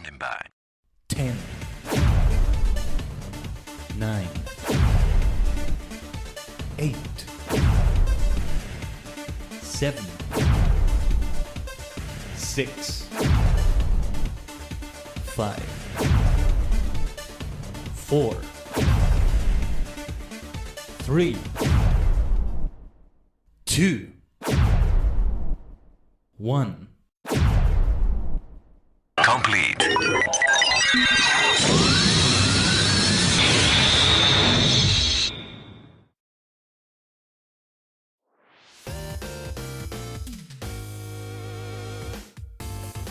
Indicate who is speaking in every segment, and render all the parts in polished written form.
Speaker 1: Standing by.
Speaker 2: 10, 9, 8, 7, 6, 5, 4, 3, 2, 1.
Speaker 1: Complete.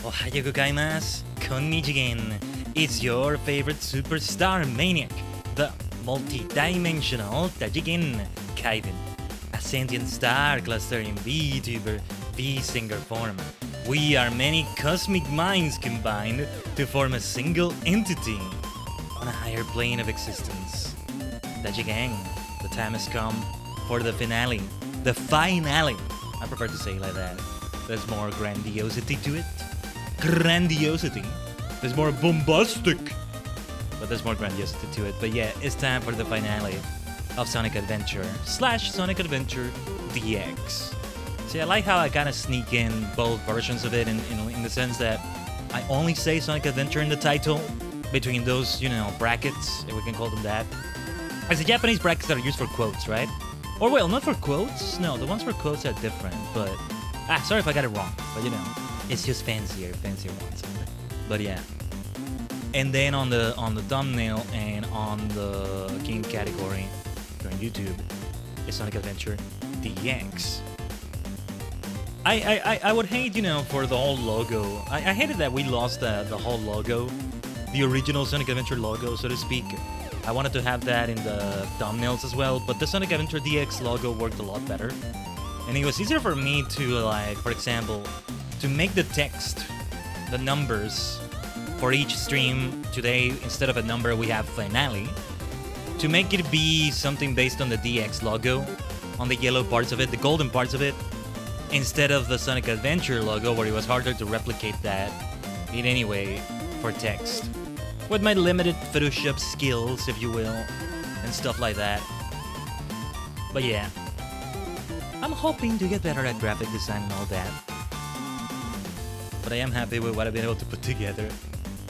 Speaker 3: Ohayou gozaimasu, konnichigen. It's your favorite superstar maniac, the multi-dimensional Tajigen, Khaiden, a sentient star cluster in VTuber, VSinger form. We are many cosmic minds combined to form a single entity on a higher plane of existence. Tajigen, the time has come for the finale. The finale. I prefer to say it like that. There's more grandiosity to it. Grandiosity. There's more bombastic. But there's more grandiosity to it. But yeah, it's time for the finale of Sonic Adventure / Sonic Adventure DX. See, I like how I kind of sneak in both versions of it in the sense that I only say Sonic Adventure in the title between those, brackets, if we can call them that. It's the Japanese brackets that are used for quotes, right? Or well, not for quotes. No, the ones for quotes are different, but... sorry if I got it wrong, but it's just fancier ones. But yeah. And then on the thumbnail and on the game category during YouTube, it's Sonic Adventure DX. I would hate, for the whole logo. I hated that we lost the whole logo, the original Sonic Adventure logo, so to speak. I wanted to have that in the thumbnails as well, but the Sonic Adventure DX logo worked a lot better. And it was easier for me to, for example, to make the text, the numbers for each stream today, instead of a number we have finale, to make it be something based on the DX logo, on the yellow parts of it, the golden parts of it, instead of the Sonic Adventure logo, where it was harder to replicate that in any way for text. With my limited Photoshop skills, if you will, and stuff like that. But yeah, I'm hoping to get better at graphic design and all that. But I am happy with what I've been able to put together.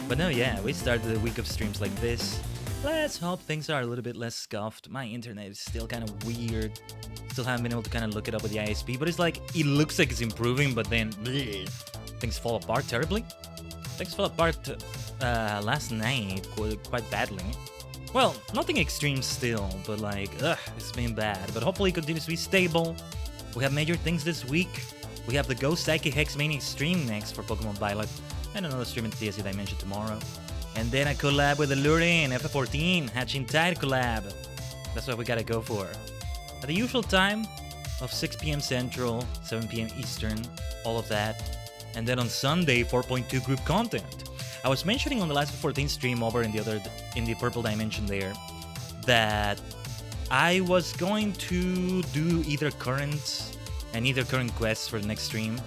Speaker 3: But no, yeah, we started the week of streams like this. Let's hope things are a little bit less scuffed. My internet is still kind of weird. Still haven't been able to kind of look it up with the ISP, but it's like, it looks like it's improving, but then bleh, things fall apart terribly. Things fell apart last night quite badly. Well, nothing extreme still, but like, it's been bad. But hopefully it continues to be stable. We have major things this week. We have the Ghost Psychic Hex Mania stream next for Pokemon Violet, and another stream in TSC Dimension tomorrow. And then a collab with ℂ𝕠𝕟, FF14, Hatching Tide collab. That's what we gotta go for. At the usual time of 6 p.m. Central, 7 p.m. Eastern, all of that. And then on Sunday, 4.2 group content. I was mentioning on the last 14 stream over in the Purple Dimension there, that I was going to do either current quests for the next stream.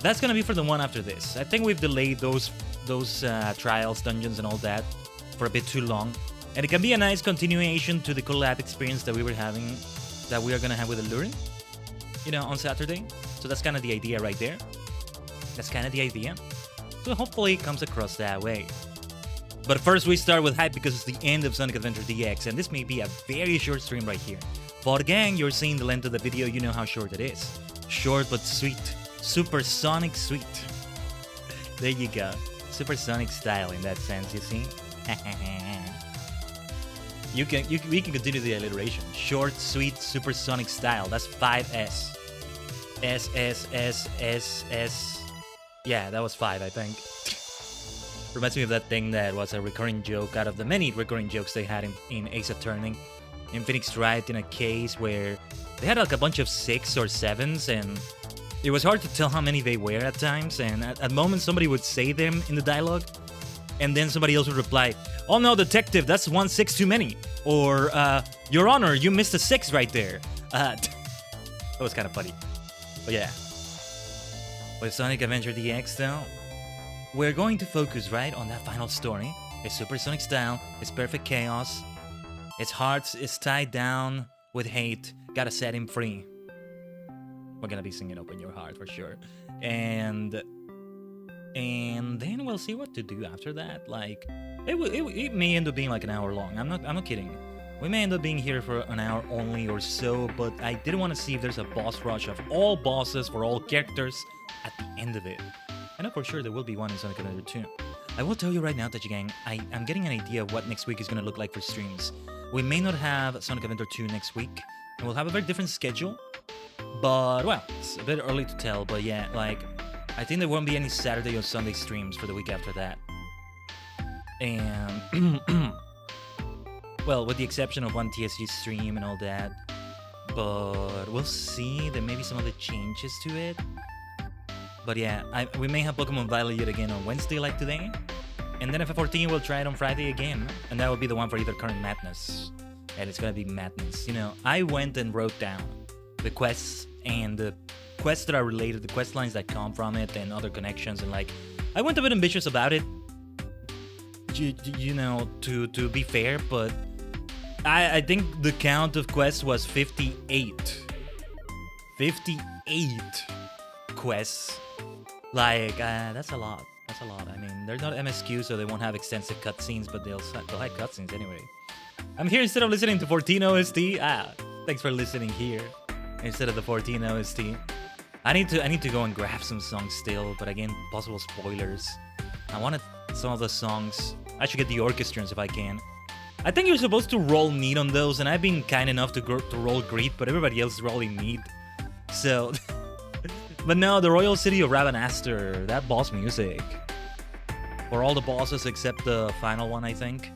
Speaker 3: That's gonna be for the one after this. I think we've delayed those trials, dungeons, and all that for a bit too long, and it can be a nice continuation to the collab experience that we are gonna have with ℂ𝕠𝕟, on Saturday. So that's kind of the idea right there. That's kind of the idea. So hopefully it comes across that way. But first we start with hype because it's the end of Sonic Adventure DX, and this may be a very short stream right here. For the gang, you're seeing the length of the video, you know how short it is. Short but sweet. Supersonic sweet. There you go. Supersonic style in that sense, you see? We can continue the alliteration. Short, sweet, supersonic style. That's 5S. S, S, S, S, S. Yeah, that was 5, I think. Reminds me of that thing that was a recurring joke out of the many recurring jokes they had in Ace Attorney. In Phoenix Wright, in a case where they had like a bunch of 6 or 7s, and it was hard to tell how many they were at times, and at moments somebody would say them in the dialogue, and then somebody else would reply, "Oh no, detective, that's 1 6 too many," or "Your Honor, you missed a 6 right there." That was kind of funny. But yeah. With Sonic Adventure DX though, we're going to focus right on that final story. It's supersonic style, it's perfect chaos, its heart is tied down with hate, gotta set him free. We're gonna be singing Open Your Heart for sure. And then we'll see what to do after that. Like, it may end up being like an hour long. I'm not kidding. We may end up being here for an hour only or so, but I didn't want to see if there's a boss rush of all bosses for all characters at the end of it. I know for sure there will be one in Sonic Adventure 2. I will tell you right now, Tajigen, I'm getting an idea of what next week is going to look like for streams. We may not have Sonic Adventure 2 next week, and we'll have a very different schedule. But, well, it's a bit early to tell, but yeah, like, I think there won't be any Saturday or Sunday streams for the week after that. And, well, with the exception of one TSG stream and all that. But we'll see, there may be some other changes to it. But yeah, we may have Pokemon Violet yet again on Wednesday like today. And then FF14 we'll try it on Friday again. And that will be the one for either Current Madness. And it's gonna be madness. You know, I went and wrote down the quests and the quests that are related, the quest lines that come from it and other connections. And like, I went a bit ambitious about it. You know, to be fair, but I think the count of quests was 58. 58 quests. Like, that's a lot. That's a lot. I mean, they're not MSQ, so they won't have extensive cutscenes, but they'll have cutscenes anyway. I'm here instead of listening to 14 OST. Thanks for listening here instead of the 14 OST. I need to go and grab some songs still, but again, possible spoilers. I wanted some of the songs. I should get the orchestrons if I can. I think you're supposed to roll need on those, and I've been kind enough to roll greed, but everybody else is rolling need. So... But no, the Royal City of Ravenaster, that boss music. For all the bosses except the final one, I think.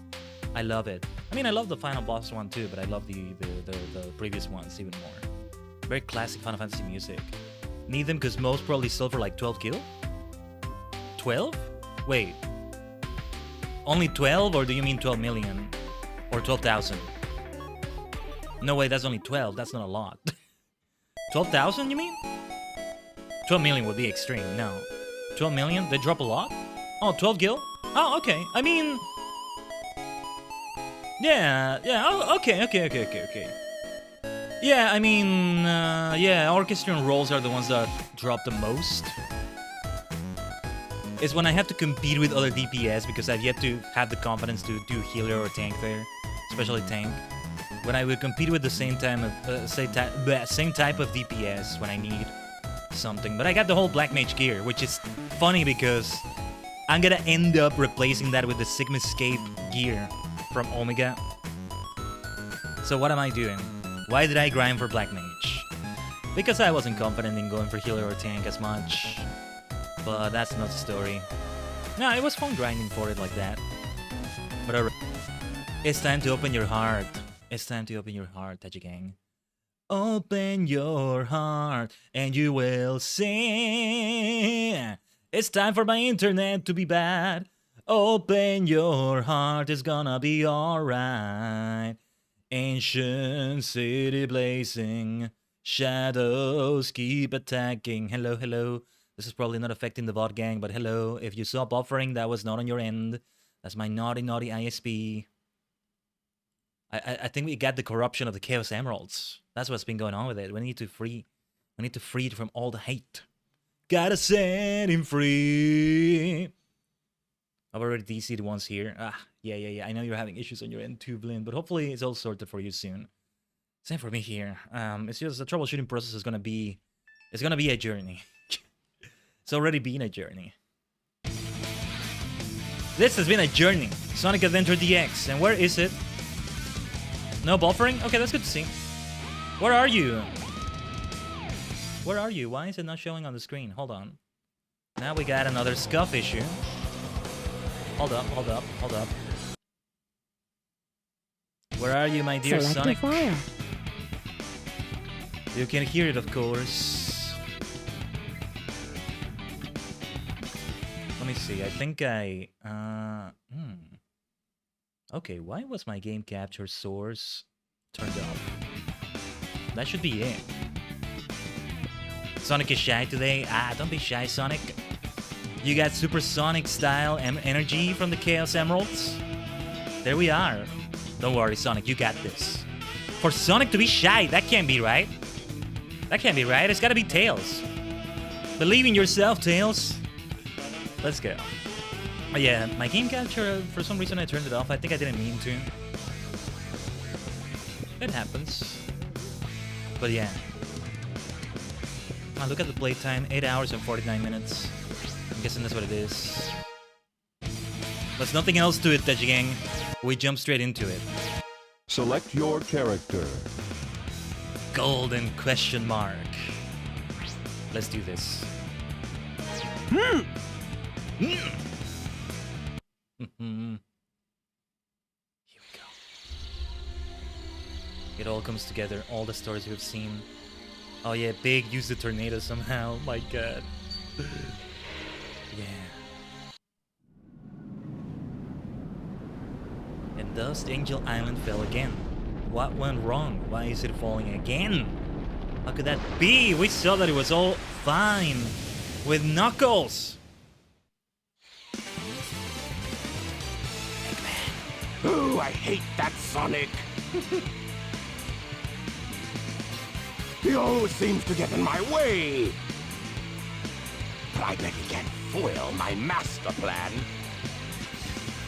Speaker 3: I love it. I mean, I love the final boss one too, but I love the previous ones even more. Very classic Final Fantasy music. Need them because most probably sell for like 12 gil? 12? Wait. Only 12, or do you mean 12 million? Or 12,000? No way, that's only 12. That's not a lot. 12,000, you mean? 12 million would be extreme, no. 12 million? They drop a lot? Oh, 12 gil? Oh, okay. I mean... Yeah, oh, okay. Yeah, I mean, yeah, orchestrion rolls are the ones that drop the most. It's when I have to compete with other DPS because I've yet to have the confidence to do healer or tank there, especially tank. When I would compete with the same type of DPS when I need something. But I got the whole Black Mage gear, which is funny because I'm gonna end up replacing that with the Sigma Scape gear from Omega. So what am I doing? Why did I grind for Black Mage? Because I wasn't confident in going for healer or tank as much. But that's not the story. No, it was fun grinding for it like that. But alright. It's time to open your heart. It's time to open your heart, Tajigen. Open your heart and you will see. It's time for my internet to be bad. Open your heart, it's gonna be alright. Ancient city blazing, shadows keep attacking. Hello, hello. This is probably not affecting the bot gang, but hello. If you saw buffering, that was not on your end. That's my naughty ISP. I think we got the corruption of the Chaos Emeralds. That's what's been going on with it. We need to free it from all the hate. Gotta set him free. I've already DC'd once here. Yeah. I know you're having issues on your end too, Blin, but hopefully it's all sorted for you soon. Same for me here. It's just the troubleshooting process is gonna be a journey. It's already been a journey. This has been a journey. Sonic Adventure DX, and where is it? No buffering? Okay, that's good to see. Where are you? Where are you? Why is it not showing on the screen? Hold on. Now we got another scuff issue. Hold up. Where are you, my dear Sonic?
Speaker 1: Fire.
Speaker 3: You can hear it, of course. Let me see. I think Okay, why was my game capture source turned off? That should be it. Sonic is shy today. Don't be shy, Sonic. You got supersonic style and energy from the Chaos Emeralds. There we are. Don't worry, Sonic, you got this. For Sonic to be shy, that can't be right. That can't be right. It's gotta be Tails. Believe in yourself, Tails. Let's go. Oh, yeah, my game capture, for some reason I turned it off. I think I didn't mean to. It happens. But yeah. Oh, look at the playtime. 8 hours and 49 minutes. I'm guessing that's what it is. There's nothing else to it, Tajigen. We jump straight into it.
Speaker 1: Select your character.
Speaker 3: Golden question mark. Let's do this. Here we go. It all comes together. All the stories we've seen. Oh yeah, Big used the tornado somehow. My god. Yeah. And thus the Angel Island fell again. What went wrong? Why is it falling again? How could that be? We saw that it was all fine with Knuckles.
Speaker 4: Ooh, I hate that Sonic. He always seems to get in my way. But I bet he can't foil my master plan.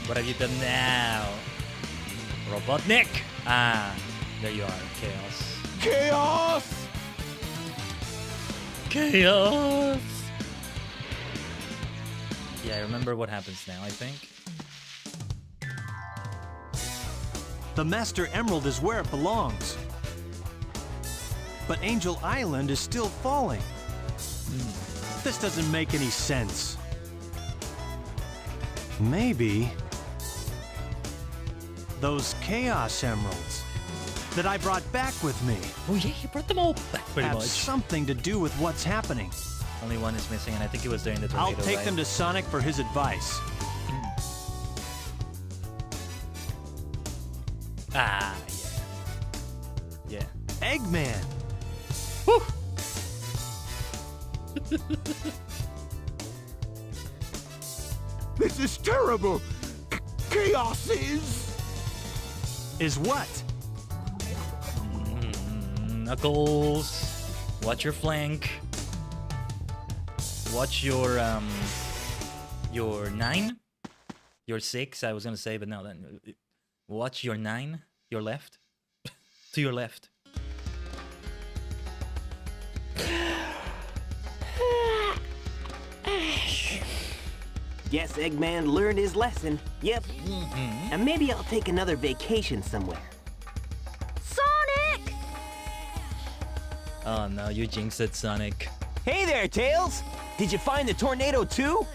Speaker 3: What have you done now? Robotnik! Ah, there you are, Chaos.
Speaker 4: Chaos!
Speaker 3: Chaos! Yeah, I remember what happens now, I think.
Speaker 5: The Master Emerald is where it belongs. But Angel Island is still falling. This doesn't make any sense. Maybe those Chaos Emeralds that I brought back with me
Speaker 3: Oh yeah, he brought them all back pretty
Speaker 5: have
Speaker 3: much.
Speaker 5: something to do with what's happening.
Speaker 3: Only one is missing, and I think it was there in the tornado,
Speaker 5: I'll take
Speaker 3: right?
Speaker 5: them to Sonic for his advice.
Speaker 3: Ah, yeah. Yeah.
Speaker 5: Eggman!
Speaker 3: Whew.
Speaker 4: This is terrible. Chaos
Speaker 5: Is what?
Speaker 3: Knuckles, watch your flank. Watch your 9, your 6. I was gonna say, but no. Then watch your 9, your left, to your left.
Speaker 6: Guess Eggman learned his lesson. Yep. And maybe I'll take another vacation somewhere.
Speaker 7: Sonic!
Speaker 3: Oh no, you jinxed it, Sonic.
Speaker 6: Hey there, Tails! Did you find the tornado too?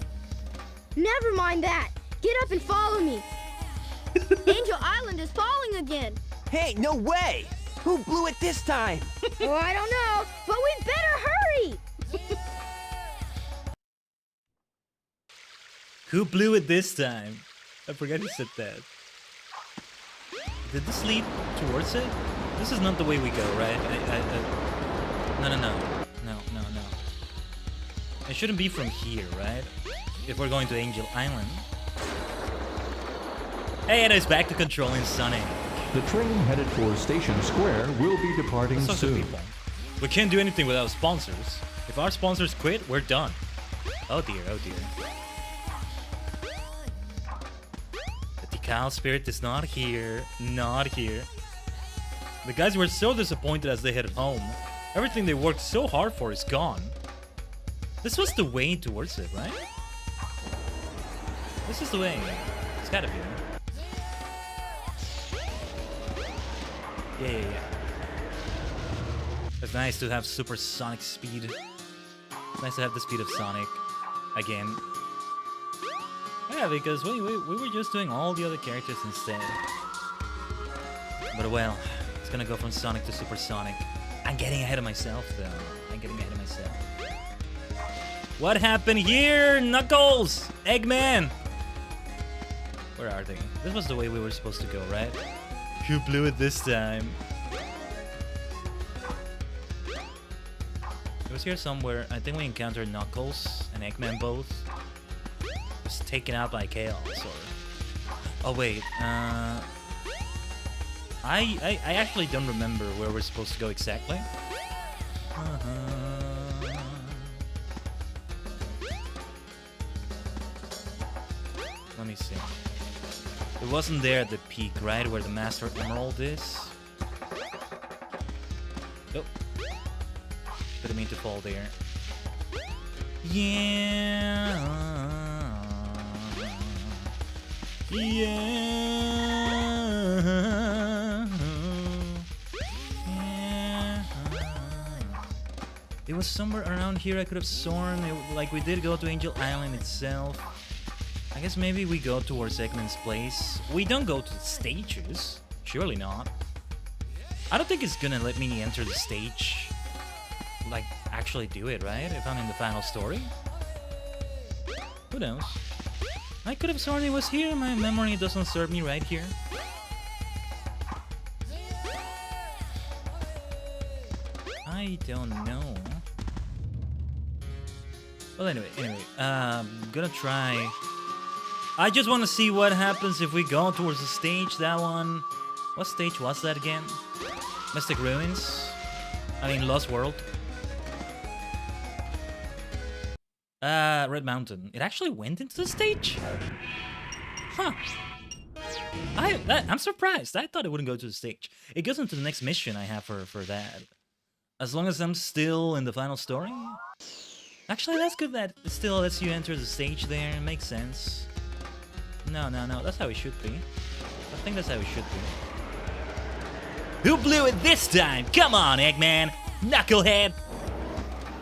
Speaker 7: Never mind that. Get up and follow me. Angel Island is falling again.
Speaker 6: Hey, no way! Who blew it this time?
Speaker 7: Oh, I don't know, but we better hurry.
Speaker 3: Who blew it this time? I forgot he said that. Did this lead towards it? This is not the way we go, right? No. It shouldn't be from here, right? If we're going to Angel Island. Hey, and it's back to controlling Sonic.
Speaker 1: The train headed for Station Square will be departing
Speaker 3: Let's talk to
Speaker 1: soon.
Speaker 3: people. We can't do anything without sponsors. If our sponsors quit, we're done. Oh dear, oh dear. The Decal Spirit is not here. Not here. The guys were so disappointed as they headed home. Everything they worked so hard for is gone. This was the way towards it, right? This is the way. It's gotta be, right? Yeah. It's nice to have supersonic speed. It's nice to have the speed of Sonic again. Yeah, because we were just doing all the other characters instead. But well, it's gonna go from Sonic to Supersonic. I'm getting ahead of myself, though. I'm getting ahead of myself. What happened here, Knuckles? Eggman! Where are they? This was the way we were supposed to go, right? Who blew it this time? It was here somewhere. I think we encountered Knuckles and Eggman both. was taken out by chaos. Or... Oh wait, I actually don't remember where we're supposed to go exactly. Let me see. It wasn't there at the peak, right? Where the Master Emerald is? Oh. Didn't mean to fall there. Yeah. Yeah. It was somewhere around here I could have sworn. Like we did go to Angel Island itself. I guess maybe we go towards Eggman's place. We don't go to the stages. Surely not. I don't think it's gonna let me enter the stage. Like, actually do it, right? If I'm in the final story. Who knows? I could have sworn it was here. My memory doesn't serve me right here. I don't know. Well, anyway, gonna try. I just want to see what happens if we go towards the stage. That one. What stage was that again? Mystic Ruins? I mean, Lost World. Red Mountain. It actually went into the stage? Huh. I'm surprised. I thought it wouldn't go to the stage. It goes into the next mission I have for that. As long as I'm still in the final story. Actually, that's good that it still lets you enter the stage there. It makes sense. No. That's how it should be. I think that's how it should be. Who blew it this time? Come on, Eggman. Knucklehead.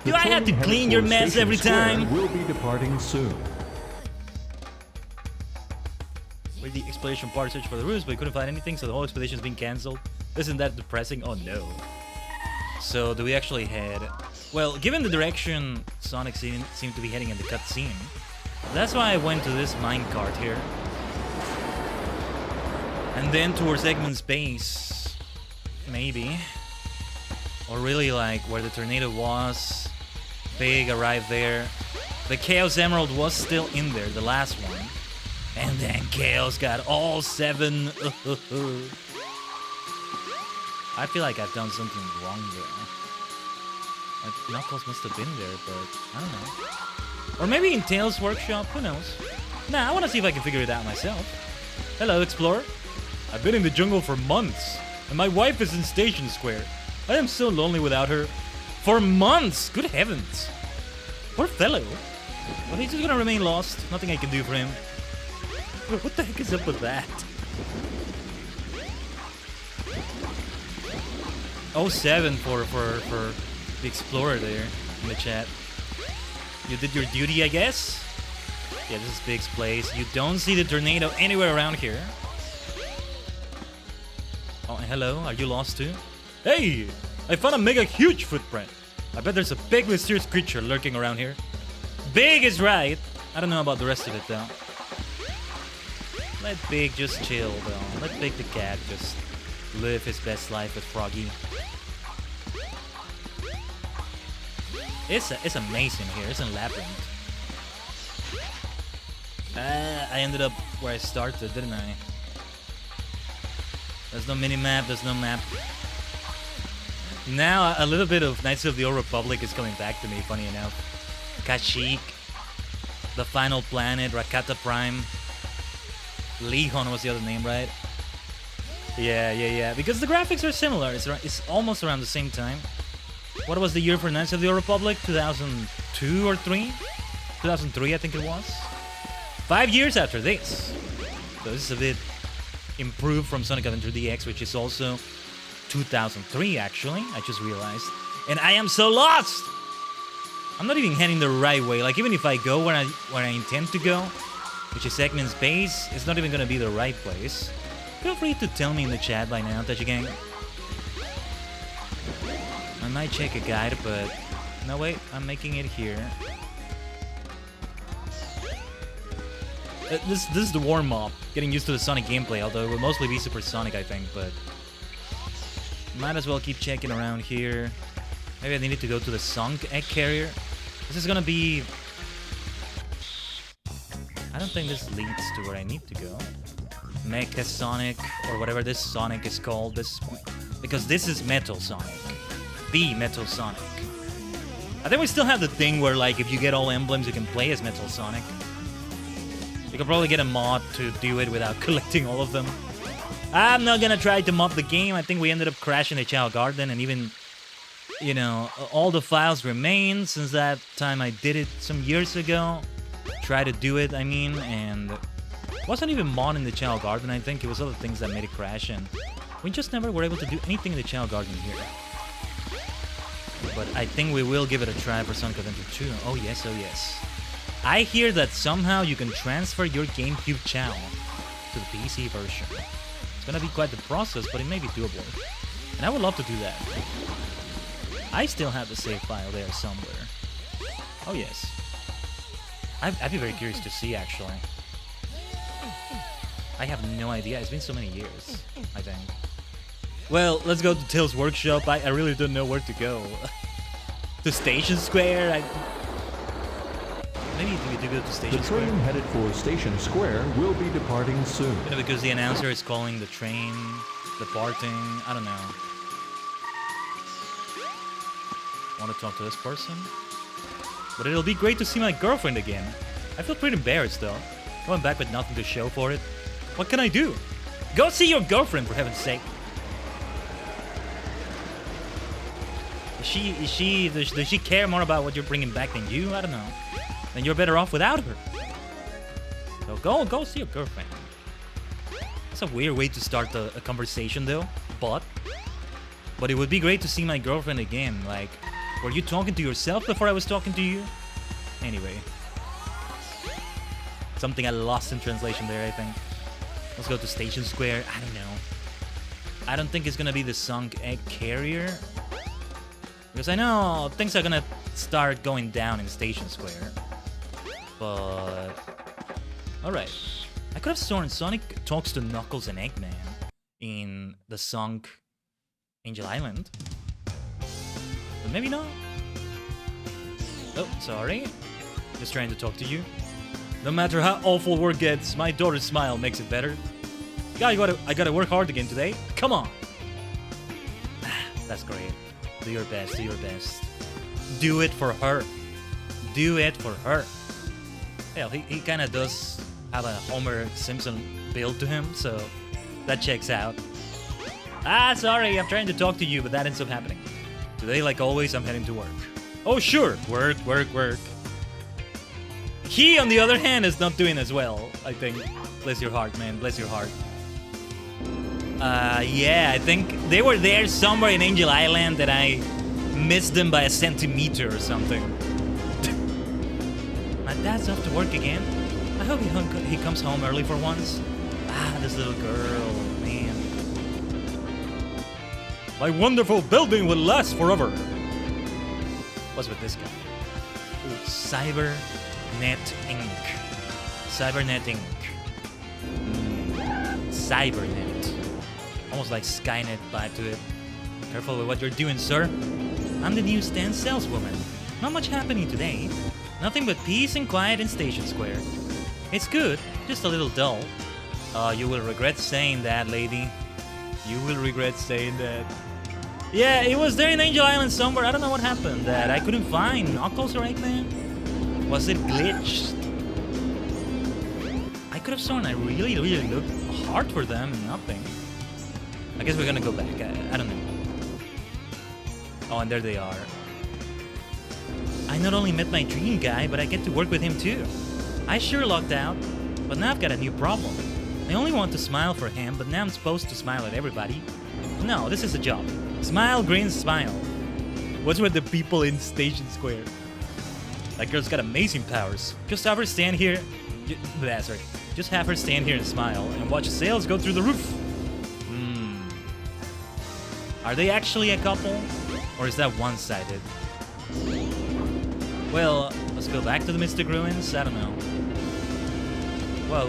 Speaker 3: Do I have to clean your mess every time?
Speaker 1: Will be departing soon.
Speaker 3: With the exploration part, search for the rooms, but we couldn't find anything, so the whole expedition's been cancelled. Isn't that depressing? Oh no. So do we actually head? Well, given the direction Sonic seemed to be heading in the cutscene, that's why I went to this minecart here. And then towards Eggman's base, maybe. Or really like where the tornado was. Big arrived there. The Chaos Emerald was still in there, the last one. And then Chaos got all 7. I feel like I've done something wrong there. Like, Knuckles must have been there, but I don't know. Or maybe in Tails' workshop, who knows? Nah, I want to see if I can figure it out myself. Hello, Explorer. I've been in the jungle for months, and my wife is in Station Square. I am so lonely without her. For months! Good heavens! Poor fellow. Well, he's just gonna remain lost. Nothing I can do for him. What the heck is up with that? 07 for the Explorer there in the chat. You did your duty, I guess? Yeah, this is Big's place. You don't see the tornado anywhere around here. Oh, hello. Are you lost too? Hey! I found a mega huge footprint. I bet there's a big mysterious creature lurking around here. Big is right. I don't know about the rest of it though. Let Big just chill though. Let Big the cat just live his best life with Froggy. It's a maze in here. It's a labyrinth. I ended up where I started, didn't I? There's no mini-map. There's no map. Now, a little bit of Knights of the Old Republic is coming back to me, funny enough. Kashyyyk, the Final Planet, Rakata Prime. Lihon was the other name, right? Yeah. Because the graphics are similar. It's almost around the same time. What was the year for Knights of the Old Republic? 2002 or 3? 2003, I think it was. 5 years after this. So this is a bit improved from Sonic Adventure DX, which is also 2003, actually. I just realized. And I am so lost! I'm not even heading the right way. Like, even if I go where I intend to go, which is Eggman's base, it's not even gonna be the right place. Feel free to tell me in the chat by now, Tajigen. I might check a guide, but... No, wait. I'm making it here. This is the warm-up. Getting used to the Sonic gameplay, although it will mostly be Super Sonic, I think, but... Might as well keep checking around here. Maybe I needed to go to the Sunk Egg Carrier. This is gonna be... I don't don't think this leads to where I need to go. Mecha Sonic, or whatever this Sonic is called, because this is Metal Sonic. The Metal Sonic. I think we still have the thing where, like, if you get all emblems, you can play as Metal Sonic. You could probably get a mod to do it without collecting all of them. I'm not gonna try to mod the game. I think we ended up crashing the Chao Garden, and even, you know, all the files remain since that time I did it some years ago. Try to do it, I mean, and it wasn't even mod in the Chao Garden, I think. It was other things that made it crash, and we just never were able to do anything in the Chao Garden here. But I think we will give it a try for Sonic Adventure 2. Oh yes, oh yes. I hear that somehow you can transfer your GameCube Chao to the PC version. It's gonna be quite the process, but it may be doable. And I would love to do that. I still have the save file there somewhere. Oh yes. I'd be very curious to see, actually. I have no idea. It's been so many years, I think. Well, let's go to Tails' workshop. I really don't know where to go. To Station Square? Maybe we do go to Station
Speaker 1: The
Speaker 3: Square.
Speaker 1: train headed for Station Square will be departing soon.
Speaker 3: You know, because the announcer is calling the train departing. I don't know. Want to talk to this person? But it'll be great to see my girlfriend again. I feel pretty embarrassed though. Going back with nothing to show for it. What can I do? Go see your girlfriend, for heaven's sake. Does she care more about what you're bringing back than you? I don't know. Then you're better off without her. So go see your girlfriend. That's a weird way to start a conversation though. But it would be great to see my girlfriend again. Like, were you talking to yourself before I was talking to you? Anyway. Something I lost in translation there, I think. Let's go to Station Square. I don't know. I don't think it's gonna be the sunk egg carrier. Because I know things are gonna start going down in Station Square. But... alright. I could have sworn Sonic talks to Knuckles and Eggman in the sunk Angel Island. But maybe not. Oh, sorry. Just trying to talk to you. No matter how awful work gets, my daughter's smile makes it better. I gotta work hard again today. Come on. That's great. Do your best, do your best. Do it for her. Do it for her. Hell, he kind of does have a Homer Simpson build to him, so that checks out. Sorry, I'm trying to talk to you, but that ends up happening. Today, like always, I'm heading to work. Oh, sure. Work, work, work. He, on the other hand, is not doing as well, I think. Bless your heart, man. Bless your heart. Yeah, I think they were there somewhere in Angel Island and I missed them by a centimeter or something. My dad's off to work again. I hope he comes home early for once. This little girl, man. My wonderful building will last forever. What's with this guy? Ooh, Cybernet Inc. Cybernet Inc. Cybernet. Almost like Skynet vibe to it. Careful with what you're doing, sir. I'm the newsstand saleswoman. Not much happening today. Nothing but peace and quiet in Station Square. It's good, just a little dull. You will regret saying that, lady. You will regret saying that. Yeah, it was there in Angel Island somewhere. I don't know what happened. That I couldn't find Knuckles or Eggman. Was it glitched? I could have sworn I really looked hard for them and nothing. I guess we're gonna go back. I don't know. Oh, and there they are. I not only met my dream guy, but I get to work with him too. I sure lucked out, but now I've got a new problem. I only want to smile for him, but now I'm supposed to smile at everybody. No, this is a job. Smile, grin, smile. What's with the people in Station Square? That girl's got amazing powers. Just have her stand here. Sorry. Just have her stand here and smile, and watch sales go through the roof. Are they actually a couple? Or is that one-sided? Well, let's go back to the Mystic Ruins? I don't know. Well,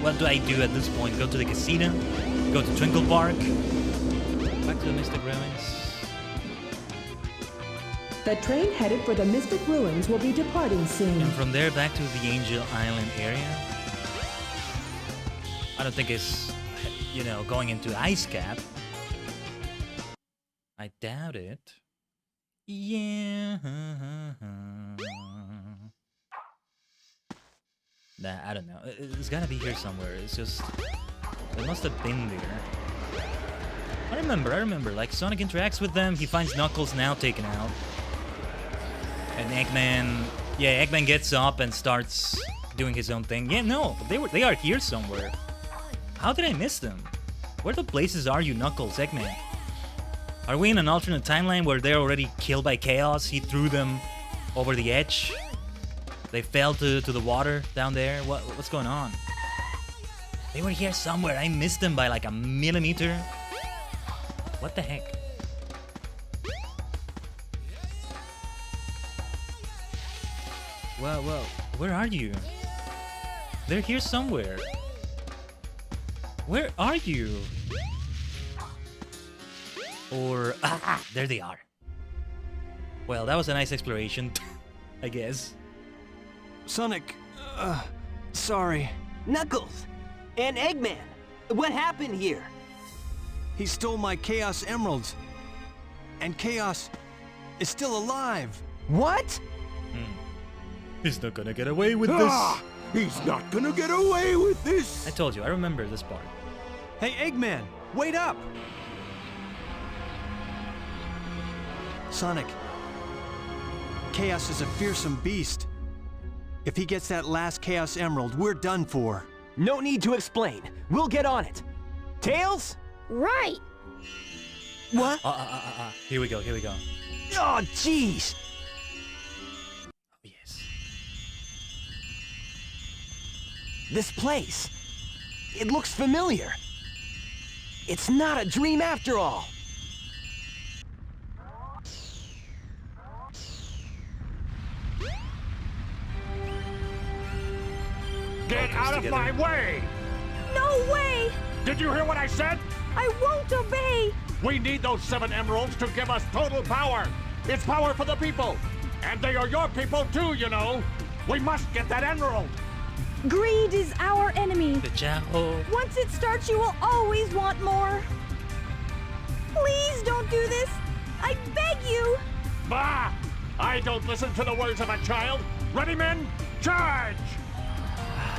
Speaker 3: what do I do at this point? Go to the casino? Go to Twinkle Park? Back to the Mystic Ruins?
Speaker 8: The train headed for the Mystic Ruins will be departing soon.
Speaker 3: And from there back to the Angel Island area? I don't think it's, you know, going into ice cap. I doubt it. Yeah. Nah, I don't know. It's gotta be here somewhere. It's just... It must have been there. I remember. Like, Sonic interacts with them. He finds Knuckles now taken out. And Eggman... Yeah, Eggman gets up and starts doing his own thing. Yeah, no. They are here somewhere. How did I miss them? Where the places are you, Knuckles, Eggman? Are we in an alternate timeline where they're already killed by Chaos? He threw them over the edge. They fell to the water down there. What's going on? They were here somewhere. I missed them by like a millimeter. What the heck? Well, where are you? They're here somewhere. Where are you? Or... there they are. Well, that was a nice exploration, I guess.
Speaker 5: Sonic, sorry.
Speaker 6: Knuckles and Eggman, what happened here?
Speaker 5: He stole my Chaos Emeralds. And Chaos is still alive.
Speaker 6: What?
Speaker 3: He's not gonna get away with
Speaker 4: Ah! He's not gonna get away with this!
Speaker 3: I told you, I remember this part.
Speaker 5: Hey, Eggman, wait up! Sonic, Chaos is a fearsome beast. If he gets that last Chaos Emerald, we're done for.
Speaker 6: No need to explain. We'll get on it. Tails?
Speaker 7: Right.
Speaker 6: What?
Speaker 3: Here we go.
Speaker 6: Oh, jeez.
Speaker 3: Oh, yes.
Speaker 6: This place. It looks familiar. It's not a dream after all.
Speaker 4: Get out of my way!
Speaker 8: No way!
Speaker 4: Did you hear what I said?
Speaker 8: I won't obey!
Speaker 4: We need those 7 emeralds to give us total power. It's power for the people. And they are your people too, you know. We must get that emerald.
Speaker 8: Greed is our enemy.
Speaker 3: The Chao.
Speaker 8: Once it starts, you will always want more. Please don't do this. I beg you.
Speaker 4: Bah! I don't listen to the words of a child. Ready, men? Charge!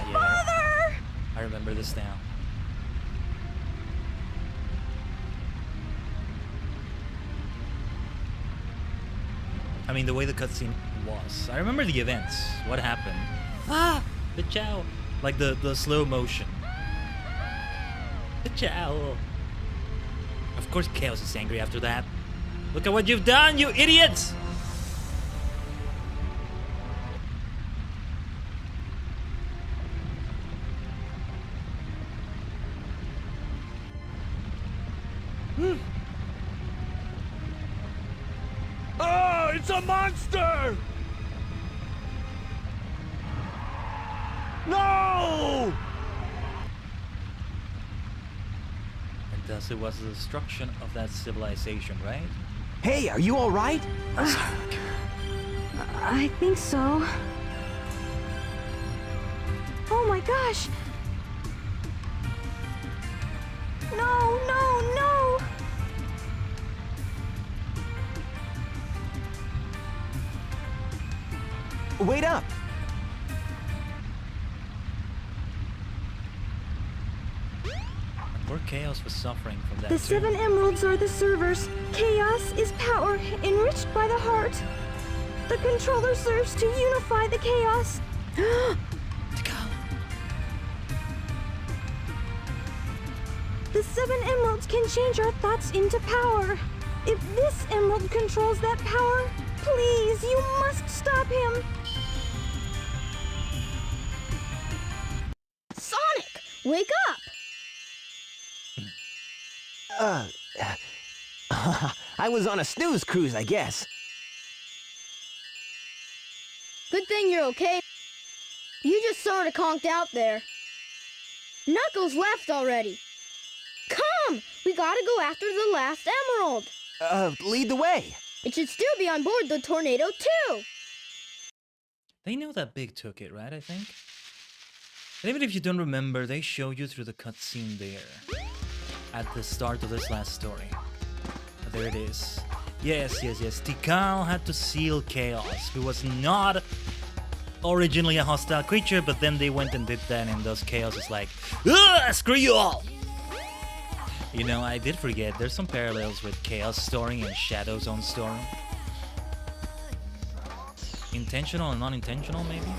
Speaker 3: Yeah,
Speaker 8: Father!
Speaker 3: I remember this now. I mean, the way the cutscene was. I remember the events. What happened? The Chao. Like the slow motion. The Chao. Of course Chaos is angry after that. Look at what you've done, you idiots!
Speaker 4: Oh, it's a monster! No!
Speaker 3: And thus it was the destruction of that civilization, right?
Speaker 6: Hey, are you all right?
Speaker 8: I think so. Oh my gosh! No, no, no!
Speaker 6: Wait up!
Speaker 3: Poor Chaos was suffering from that
Speaker 8: The
Speaker 3: too.
Speaker 8: 7 emeralds are the servers. Chaos is power enriched by the heart. The controller serves to unify the chaos. The 7 emeralds can change our thoughts into power. If this emerald controls that power, please, you must stop him.
Speaker 7: Sonic, wake up!
Speaker 6: I was on a snooze cruise, I guess.
Speaker 7: Good thing you're okay. You just sort of conked out there. Knuckles left already. Come! We gotta go after the last emerald.
Speaker 6: Lead the way.
Speaker 7: It should still be on board the tornado, too.
Speaker 3: They know that Big took it, right, I think? And even if you don't remember, they show you through the cutscene there at the start of this last story. There it is. Yes. Tikal had to seal Chaos, who was not originally a hostile creature, but then they went and did that, and thus Chaos is like, ugh, screw you all! You know, I did forget, there's some parallels with Chaos story and Shadow's own story. Intentional and non-intentional, maybe?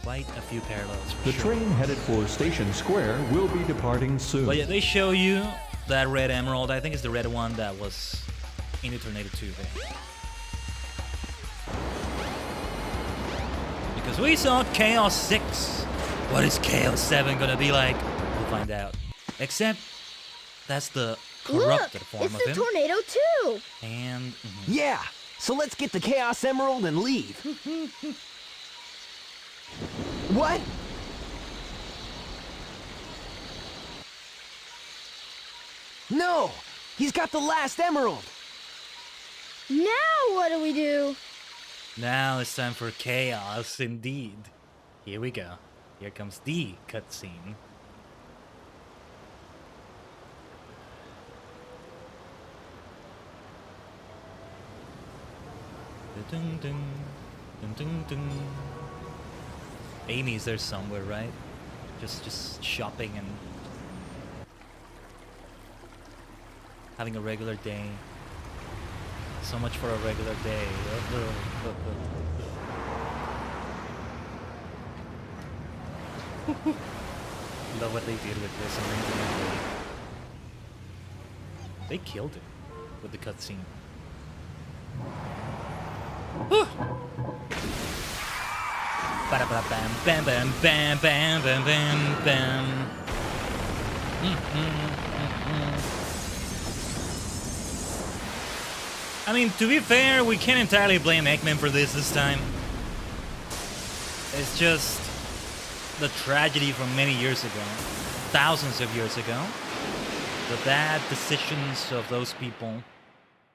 Speaker 3: Quite a few parallels for
Speaker 1: The
Speaker 3: sure.
Speaker 1: train headed for Station Square will be departing soon.
Speaker 3: But yeah, they show you that red emerald. I think it's the red one that was in the Tornado 2 there. Because we saw Chaos 6. What is Chaos 7 gonna be like? We'll find out. Except, that's the corrupted
Speaker 7: Look,
Speaker 3: form
Speaker 7: it's
Speaker 3: of
Speaker 7: the
Speaker 3: him.
Speaker 7: Tornado 2.
Speaker 3: And...
Speaker 6: Yeah, so let's get the Chaos Emerald and leave. What? No! He's got the last emerald!
Speaker 7: Now what do we do?
Speaker 3: Now it's time for chaos, indeed. Here we go. Here comes the cutscene. Dun, dun, dun, dun, dun. Amy's there somewhere, right? Just shopping and having a regular day. So much for a regular day. Love what they did with this amazing. They killed it with the cutscene. Ba-da-ba-bam, bam, bam, bam, bam, bam, bam, bam. I mean, to be fair, we can't entirely blame Eggman for this time. It's just the tragedy from many years ago, thousands of years ago. The bad decisions of those people,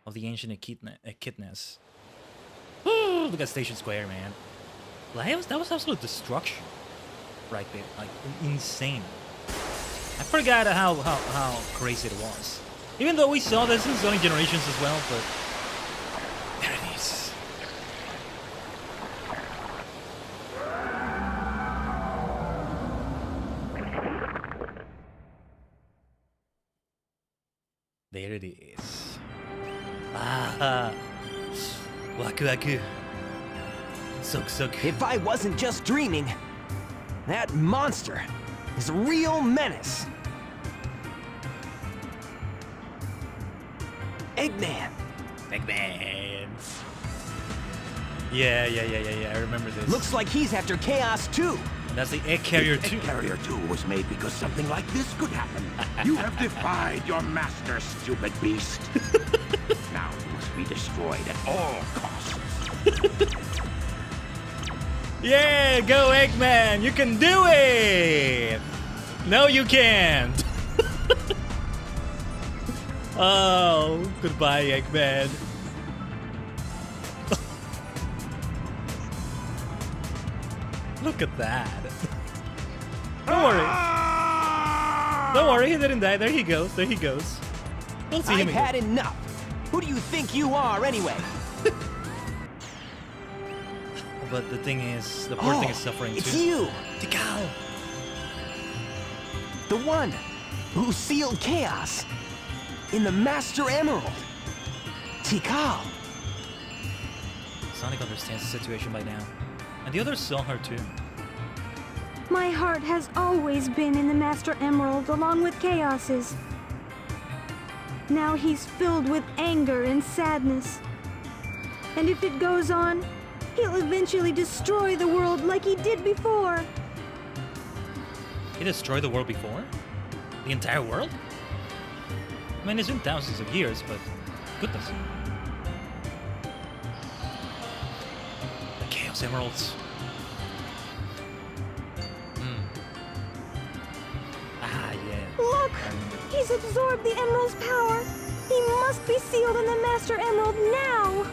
Speaker 3: of the ancient echidnas. Look at Station Square, man. That was absolute destruction right there, like insane. I forgot how crazy it was. Even though we saw this in Sonic Generations as well, but there it is. There it is. Ah, waku waku. Suk.
Speaker 6: If I wasn't just dreaming, that monster is a real menace. Eggman.
Speaker 3: Yeah, I remember this.
Speaker 6: Looks like he's after Chaos too.
Speaker 3: That's the Egg Carrier
Speaker 4: Egg
Speaker 3: 2.
Speaker 4: Carrier 2 was made because something like this could happen. You have defied your master, stupid beast. Now you must be destroyed at all costs.
Speaker 3: Yeah, go Eggman! You can do it! No, you can't! Oh, goodbye, Eggman. Look at that. Don't worry. Don't worry, he didn't die. There he goes. We'll see him
Speaker 6: I've had
Speaker 3: again.
Speaker 6: enough. Who do you think you are anyway?
Speaker 3: But the thing is, the poor thing is suffering too.
Speaker 6: It's you!
Speaker 3: Tikal!
Speaker 6: The one who sealed Chaos in the Master Emerald. Tikal.
Speaker 3: Sonic understands the situation by now. And the others saw her too.
Speaker 8: My heart has always been in the Master Emerald along with Chaos's. Now he's filled with anger and sadness. And if it goes on, he'll eventually destroy the world like he did before.
Speaker 3: He destroyed the world before? The entire world? I mean, it's been thousands of years, but goodness. The Chaos Emeralds. Ah, yeah.
Speaker 8: Look! He's absorbed the Emerald's power. He must be sealed in the Master Emerald now.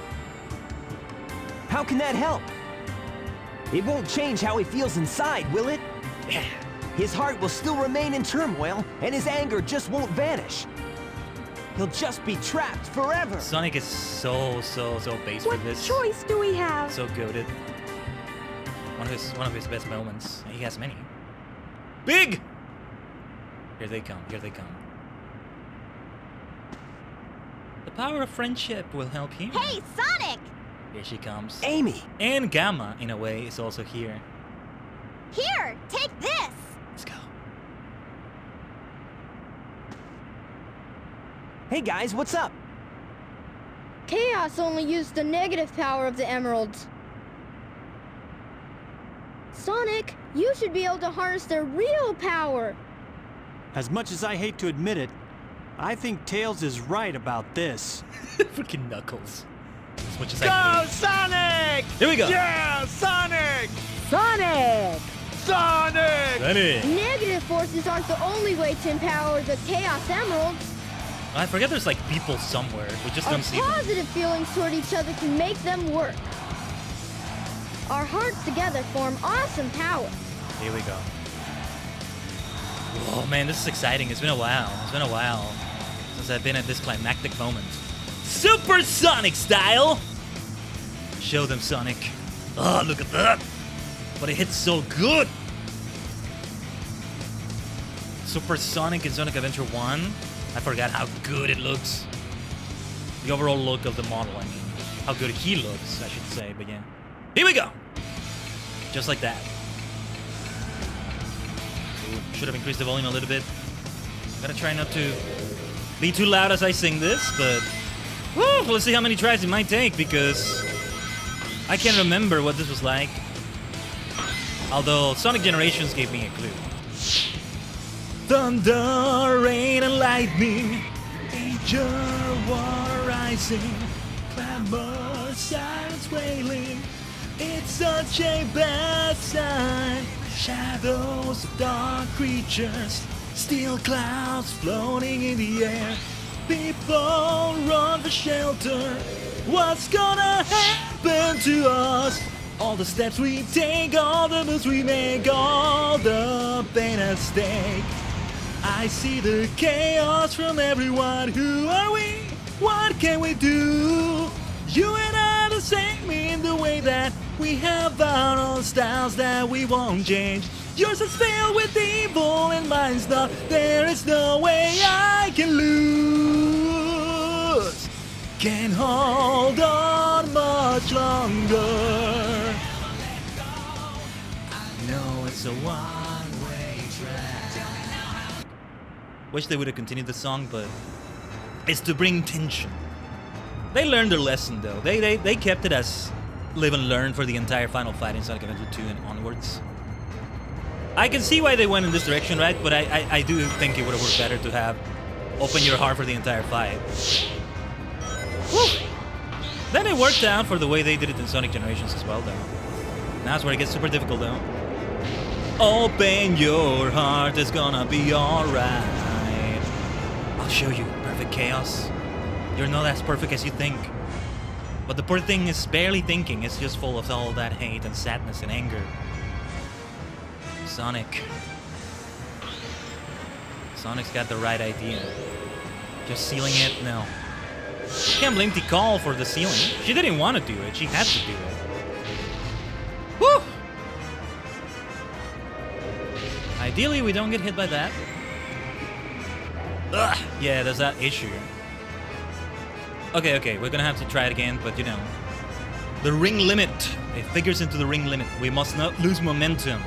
Speaker 6: How can that help? It won't change how he feels inside, will it? His heart will still remain in turmoil, and his anger just won't vanish. He'll just be trapped forever.
Speaker 3: Sonic is so base
Speaker 8: What
Speaker 3: for this.
Speaker 8: choice do we have?
Speaker 3: So goated. One of his best moments. He has many. Big! Here they come, here they come. The power of friendship will help him.
Speaker 9: Hey, Sonic!
Speaker 3: Here she comes.
Speaker 6: Amy!
Speaker 3: And Gamma, in a way, is also here.
Speaker 9: Here, take this!
Speaker 3: Let's go.
Speaker 6: Hey guys, what's up?
Speaker 7: Chaos only used the negative power of the emeralds. Sonic, you should be able to harness their real power.
Speaker 5: As much as I hate to admit it, I think Tails is right about this.
Speaker 3: Freaking Knuckles. As much as
Speaker 5: Go,
Speaker 3: I hate.
Speaker 5: Sonic!
Speaker 3: Here we go.
Speaker 5: Yeah, Sonic!
Speaker 8: Sonic!
Speaker 5: Sonic!
Speaker 3: Sonic!
Speaker 7: Negative forces aren't the only way to empower the Chaos Emeralds.
Speaker 3: I forget there's like people somewhere. We just don't see them.
Speaker 7: Positive feelings toward each other can make them work. Our hearts together form awesome power.
Speaker 3: Here we go. Oh man, this is exciting. It's been a while. It's been a while since I've been at this climactic moment. Super Sonic style! Show them, Sonic. Oh, look at that! But it hits so good! Super Sonic in Sonic Adventure 1. I forgot how good it looks. The overall look of the model, I mean. How good he looks, I should say, but yeah. Here we go! Just like that. Ooh, should have increased the volume a little bit. Gotta try not to be too loud as I sing this, but... Woo, let's see how many tries it might take, because... I can't remember what this was like. Although, Sonic Generations gave me a clue. Thunder, rain, and lightning, danger, water rising, clamor, sirens wailing. It's such a bad sign. Shadows of dark creatures, steel clouds floating in the air. People run for shelter. What's gonna happen to us? All the steps we take, all the moves we make, all the pain at stake. I see the chaos from everyone. Who are we? What can we do? You and I are the same in the way that we have our own styles that we won't change. Yours is filled with evil and mine's not. There is no way I can lose. Can't hold on much longer. No, it's a one-way track. Wish they would have continued the song, but it's to bring tension. They learned their lesson, though. They kept it as live and learn for the entire final fight in Sonic Adventure 2 and onwards. I can see why they went in this direction, right? But I do think it would have worked better to have open your heart for the entire fight. Woo. Then it worked out for the way they did it in Sonic Generations as well, though. Now it's where it gets super difficult, though. Open your heart, it's gonna be alright. I'll show you perfect chaos. You're not as perfect as you think. But the poor thing is barely thinking. It's just full of all that hate and sadness and anger. Sonic. Sonic's got the right idea. Just sealing it? No. Can't blame Tikal for the sealing. She didn't want to do it. She had to do it. Woo! Ideally, we don't get hit by that. Ugh, yeah, there's that issue. Okay, we're gonna have to try it again, but you know. The ring limit. It figures into the ring limit. We must not lose momentum.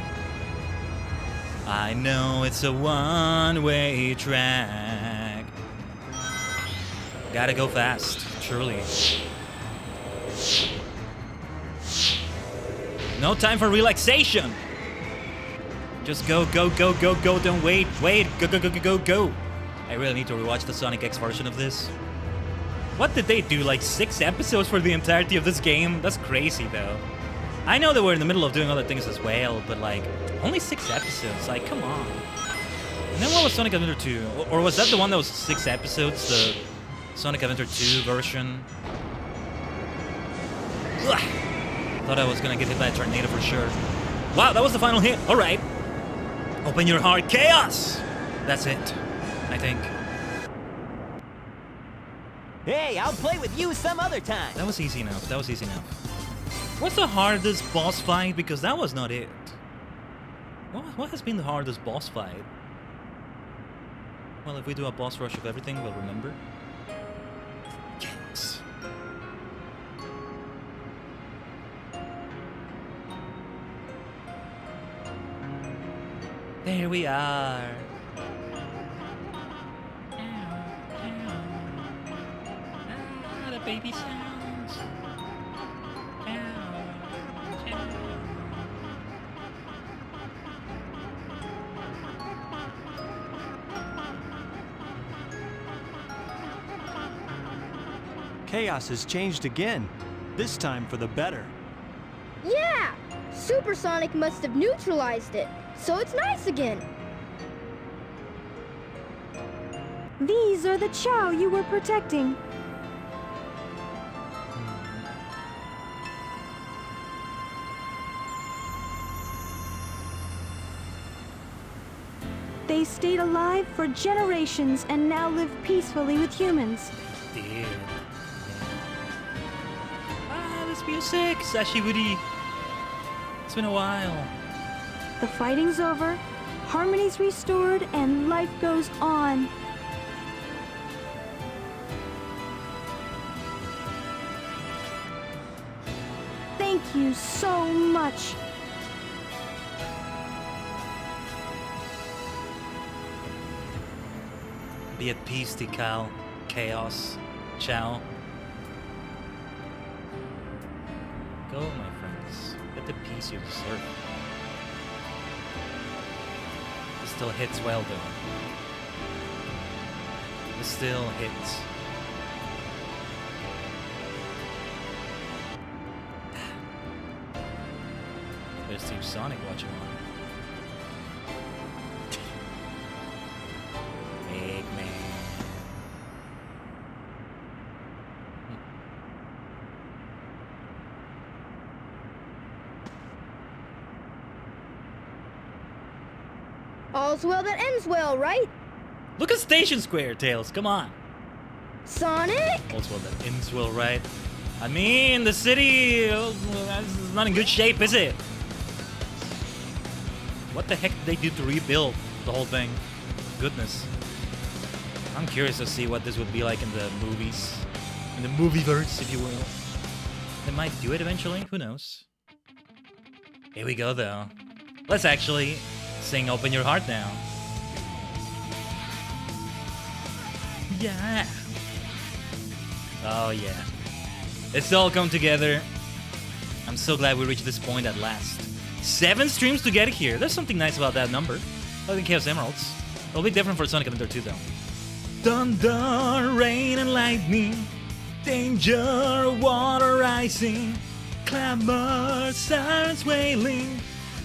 Speaker 3: I know it's a one-way track. Gotta go fast, truly. No time for relaxation. Just go, go, go, go, go. Don't wait, go, go, go, go, go, go. I really need to rewatch the Sonic X version of this. What did they do, like 6 episodes for the entirety of this game? That's crazy, though. I know that we're in the middle of doing other things as well, but like, only 6 episodes, like, come on. And then what was Sonic Adventure 2? Or was that the one that was 6 episodes, the Sonic Adventure 2 version? Ugh. Thought I was gonna get hit by a tornado for sure. Wow, that was the final hit. All right. Open your heart, chaos. That's it, I think.
Speaker 6: Hey, I'll play with you some other time.
Speaker 3: That was easy enough. That was easy enough. What's the hardest boss fight? Because that was not it. What has been the hardest boss fight? Well, if we do a boss rush of everything, we'll remember. Yes. There we are. The baby sounds.
Speaker 5: Chaos has changed again, this time for the better.
Speaker 7: Yeah! Supersonic must have neutralized it, so it's nice again.
Speaker 8: These are the Chow you were protecting. They stayed alive for generations and now live peacefully with humans.
Speaker 3: Dude. Ah, this music! Sashiburi! It's been a while.
Speaker 8: The fighting's over, harmony's restored, and life goes on. Thank you so much.
Speaker 3: Be at peace, Tikal. Chaos. Ciao. Go, my friends. Get the peace you deserve. This still hits well, though. This still hits. There's Steve Sonic watching on. Big man.
Speaker 7: All's well that ends well, right?
Speaker 3: Look at Station Square, Tails. Come on.
Speaker 7: Sonic?
Speaker 3: All's well that ends well, right? I mean, the city is not in good shape, is it? What the heck did they do to rebuild the whole thing? Goodness. I'm curious to see what this would be like in the movies. In the movieverse, if you will. They might do it eventually, who knows? Here we go, though. Let's actually sing Open Your Heart now. Yeah. Oh, yeah. It's all come together. I'm so glad we reached this point at last. 7 streams to get here. There's something nice about that number. I think Chaos Emeralds. It'll be different for Sonic Adventure 2, though. Thunder, rain, and lightning. Danger, water rising. Clamor, sirens wailing.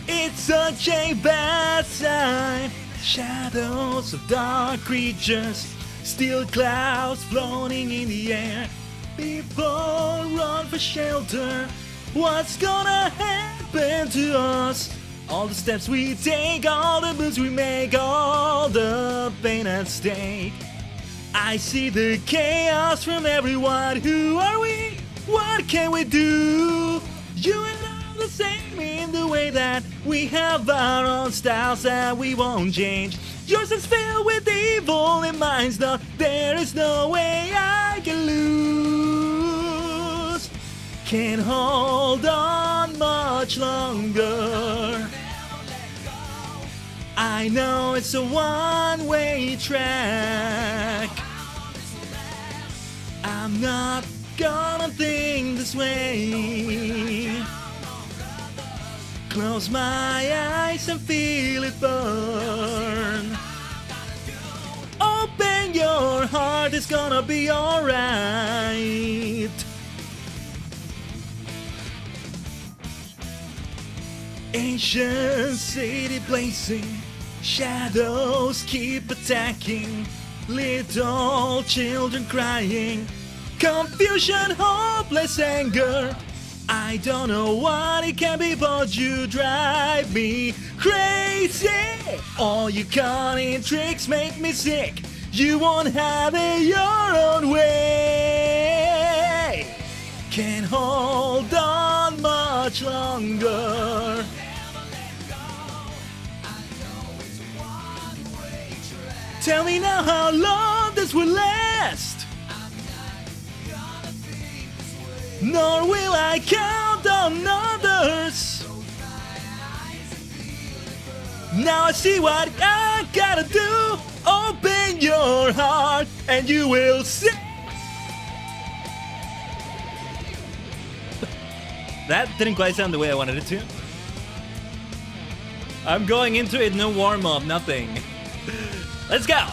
Speaker 3: It's such a bad sign. Shadows of dark creatures. Steel clouds floating in the air. People run for shelter. What's gonna happen to us? All the steps we take, all the moves we make, all the pain at stake. I see the chaos from everyone. Who are we? What can we do? You and I are the same in the way that we have our own styles that we won't change. Yours is filled with evil and mine's not. There is no way I can lose. Can't hold on much longer. I know it's a one-way track. I'm not gonna think this way. Close my eyes and feel it burn. Open your heart, it's gonna be alright. Ancient city blazing, shadows keep attacking, little children crying, confusion, hopeless anger. I don't know what it can be, but you drive me crazy. All your cunning tricks make me sick. You won't have it your own way. Can't hold on much longer. Tell me now how long this will last. Nor will I count on others. Now I see what I gotta do. Open your heart and you will see. That didn't quite sound the way I wanted it to. I'm going into it, no warm-up, nothing. Let's go!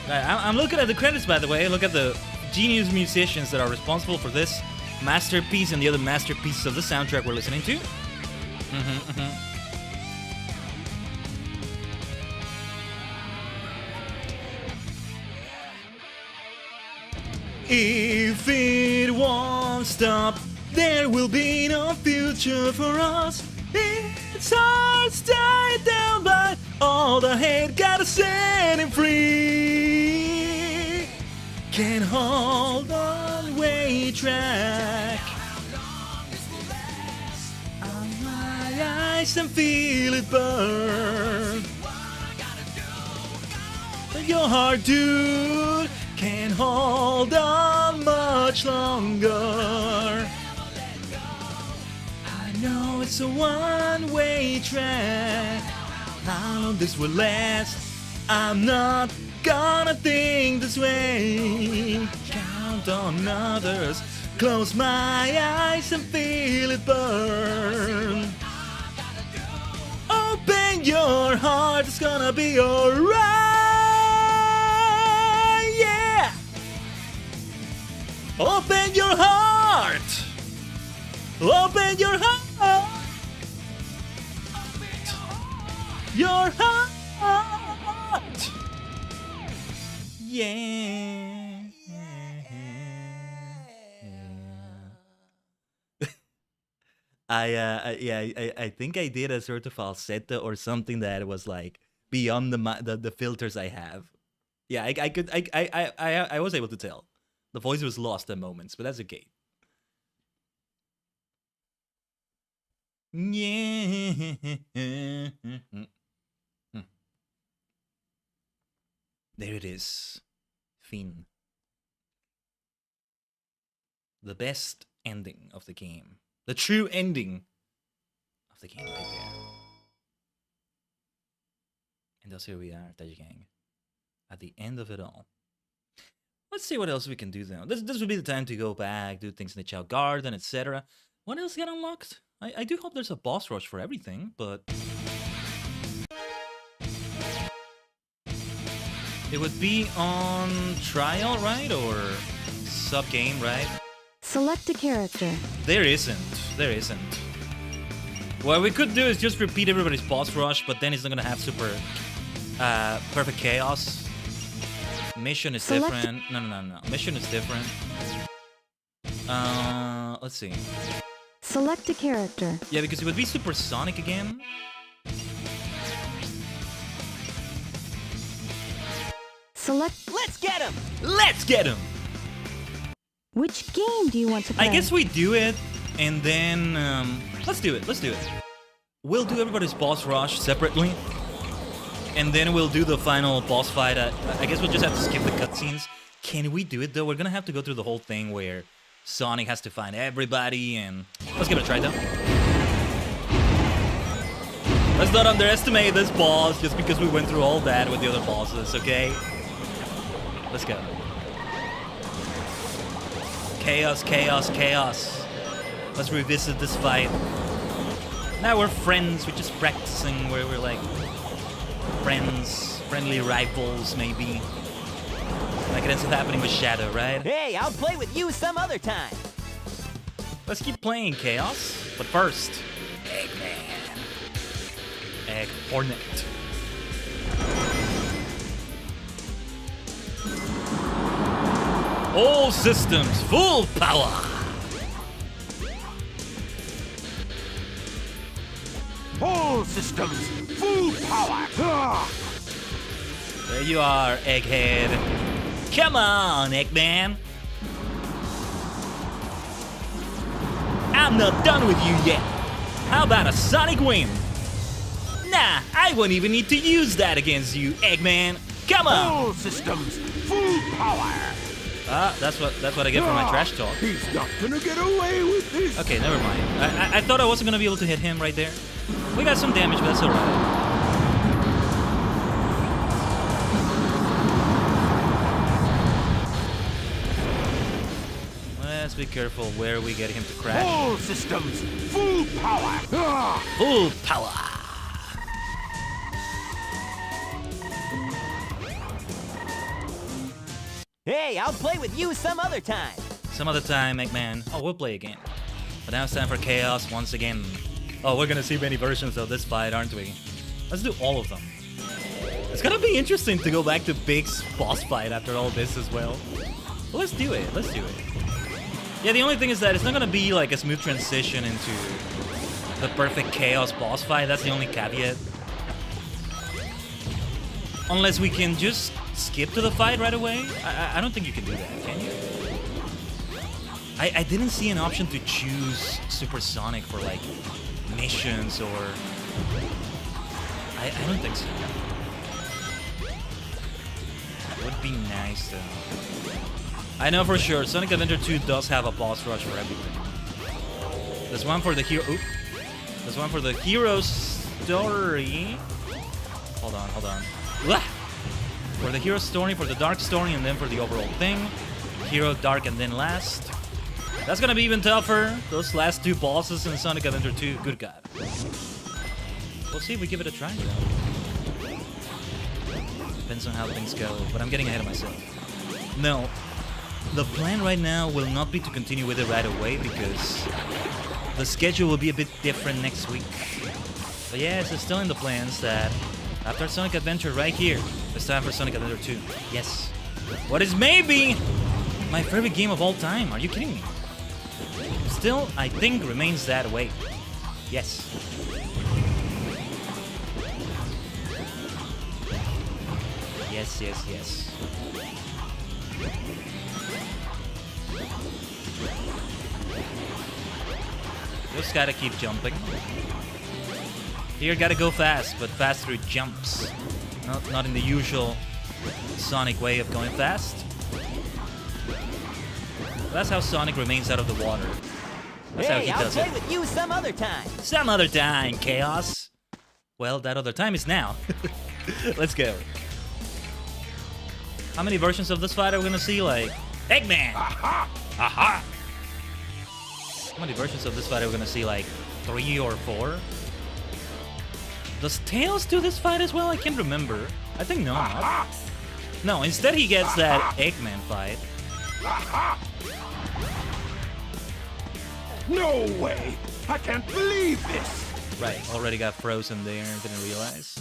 Speaker 3: I'm looking at the credits, by the way. Look at the genius musicians that are responsible for this masterpiece and the other masterpieces of the soundtrack we're listening to. If it won't stop, there will be no future for us. It's hearts tied down by all the hate, gotta set him free. Can't hold on, wait track on my eyes and feel it burn. Your heart, dude, can't hold on much longer. No, it's a one-way track. How long this will last, I'm not gonna think this way. Count on others, close my eyes and feel it burn. Open your heart, it's gonna be alright. Yeah! Open your heart! Open your heart! Your heart! Yeah. I think I did a sort of falsetto or something that was like beyond the filters I have. Yeah, I was able to tell. The voice was lost at moments, but that's okay. Yeah. There it is. Finn. The best ending of the game. The true ending of the game right there. And thus here we are, Tajigen. At the end of it all. Let's see what else we can do though. This would be the time to go back, do things in the Chow Garden, etc. What else got unlocked? I do hope there's a boss rush for everything, but... It would be on trial, right? Or sub-game, right?
Speaker 8: Select a character.
Speaker 3: There isn't. What we could do is just repeat everybody's boss rush, but then it's not gonna have super perfect chaos. Mission is different. No. Mission is different. Let's see.
Speaker 8: Select a character.
Speaker 3: Yeah, because it would be supersonic again.
Speaker 8: Select.
Speaker 6: Let's get him!
Speaker 3: Let's get him!
Speaker 8: Which game do you want to play?
Speaker 3: I guess we do it, and then let's do it. We'll do everybody's boss rush separately, and then we'll do the final boss fight. I guess we'll just have to skip the cutscenes. Can we do it though? We're gonna have to go through the whole thing where Sonic has to find everybody, and let's give it a try though. Let's not underestimate this boss just because we went through all that with the other bosses, okay? Let's go. Chaos. Let's revisit this fight. Now we're friends, we're just practicing where we're like friends, friendly rivals maybe. Like it ends up happening with Shadow, right?
Speaker 6: Hey, I'll play with you some other time.
Speaker 3: Let's keep playing Chaos, but first, Eggman. Egg Hornet. All systems, full power!
Speaker 4: All systems, full power! Ah!
Speaker 3: There you are, Egghead. Come on, Eggman! I'm not done with you yet. How about a Sonic Wing? Nah, I won't even need to use that against you, Eggman. Come on!
Speaker 4: All systems, full power!
Speaker 3: Ah, that's what I get for my trash talk.
Speaker 4: He's not gonna get away with this!
Speaker 3: Okay, never mind. I thought I wasn't gonna be able to hit him right there. We got some damage, but that's alright. Let's be careful where we get him to crash.
Speaker 4: All systems, full power! Ah!
Speaker 3: Full power!
Speaker 6: Hey, I'll play with you some other time.
Speaker 3: Some other time, Eggman. Oh, we'll play again. But now it's time for Chaos once again. Oh, we're gonna see many versions of this fight, aren't we? Let's do all of them. It's gonna be interesting to go back to Big's boss fight after all this as well. Well, let's do it. Let's do it. Yeah, the only thing is that it's not gonna be like a smooth transition into the perfect Chaos boss fight. That's the only caveat. Unless we can just skip to the fight right away. I don't think you can do that, can you? I didn't see an option to choose Supersonic for like missions or... I don't think so. Would be nice though. I know for sure Sonic Adventure 2 does have a boss rush for everything. There's one for the hero. Oop. There's one for the hero story. Hold on. Blah! For the hero story, for the dark story, and then for the overall thing. Hero, dark, and then last. That's gonna be even tougher. Those last two bosses in Sonic Adventure 2. Good God. We'll see if we give it a try though. Depends on how things go, but I'm getting ahead of myself. No. The plan right now will not be to continue with it right away because the schedule will be a bit different next week. But yeah, it's still in the plans that after Sonic Adventure right here, it's time for Sonic Adventure 2. Yes. What is maybe my favorite game of all time? Are you kidding me? Still, I think remains that way. Yes. Yes. Just gotta keep jumping. Here gotta go fast, but fast through jumps. Not in the usual Sonic way of going fast. That's how Sonic remains out of the water. That's how he does it.
Speaker 6: I'll play with you some other time.
Speaker 3: Some other time, Chaos. Well, that other time is now. Let's go. How many versions of this fight are we gonna see? Like, Eggman! Aha! Aha! How many versions of this fight are we gonna see? Like, 3 or 4? Does Tails do this fight as well? I can't remember. I think not. No, instead he gets that Eggman fight.
Speaker 4: No way! I can't believe this!
Speaker 3: Right, already got frozen there, didn't realize.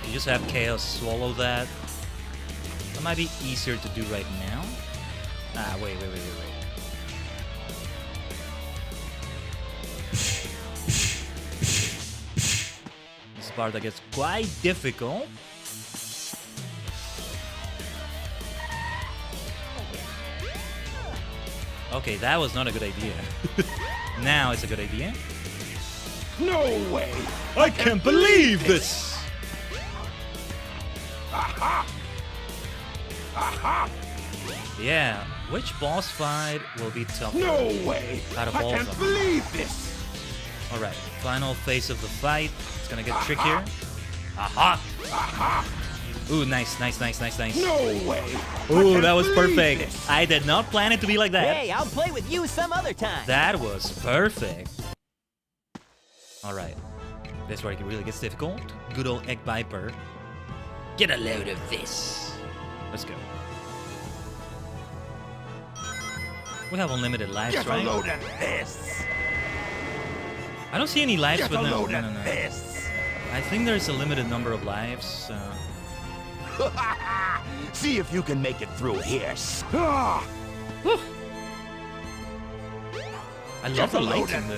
Speaker 3: You just have Chaos swallow that. That might be easier to do right now. Ah, wait. This part that gets quite difficult. Okay, that was not a good idea. Now it's a good idea.
Speaker 4: No way!
Speaker 3: I can't believe this! Yeah, which boss fight will be tougher?
Speaker 4: No way!
Speaker 3: Out of
Speaker 4: I
Speaker 3: all of
Speaker 4: can't
Speaker 3: them.
Speaker 4: believe this!
Speaker 3: Alright, final phase of the fight. It's gonna get trickier. Aha! Ooh, nice.
Speaker 4: No way!
Speaker 3: Ooh, that was perfect.
Speaker 4: This.
Speaker 3: I did not plan it to be like that.
Speaker 6: Hey, I'll play with you some other time.
Speaker 3: That was perfect. Alright. This is where it really gets difficult. Good old Egg Viper. Get a load of this. Let's go. We have unlimited lives,
Speaker 4: Get
Speaker 3: right?
Speaker 4: a load of this!
Speaker 3: I don't see any lives,
Speaker 4: Get
Speaker 3: but
Speaker 4: a
Speaker 3: no.
Speaker 4: load
Speaker 3: No.
Speaker 4: of this!
Speaker 3: I think there's a limited number of lives, so...
Speaker 4: See if you can make it through here.
Speaker 3: I love the lighting though.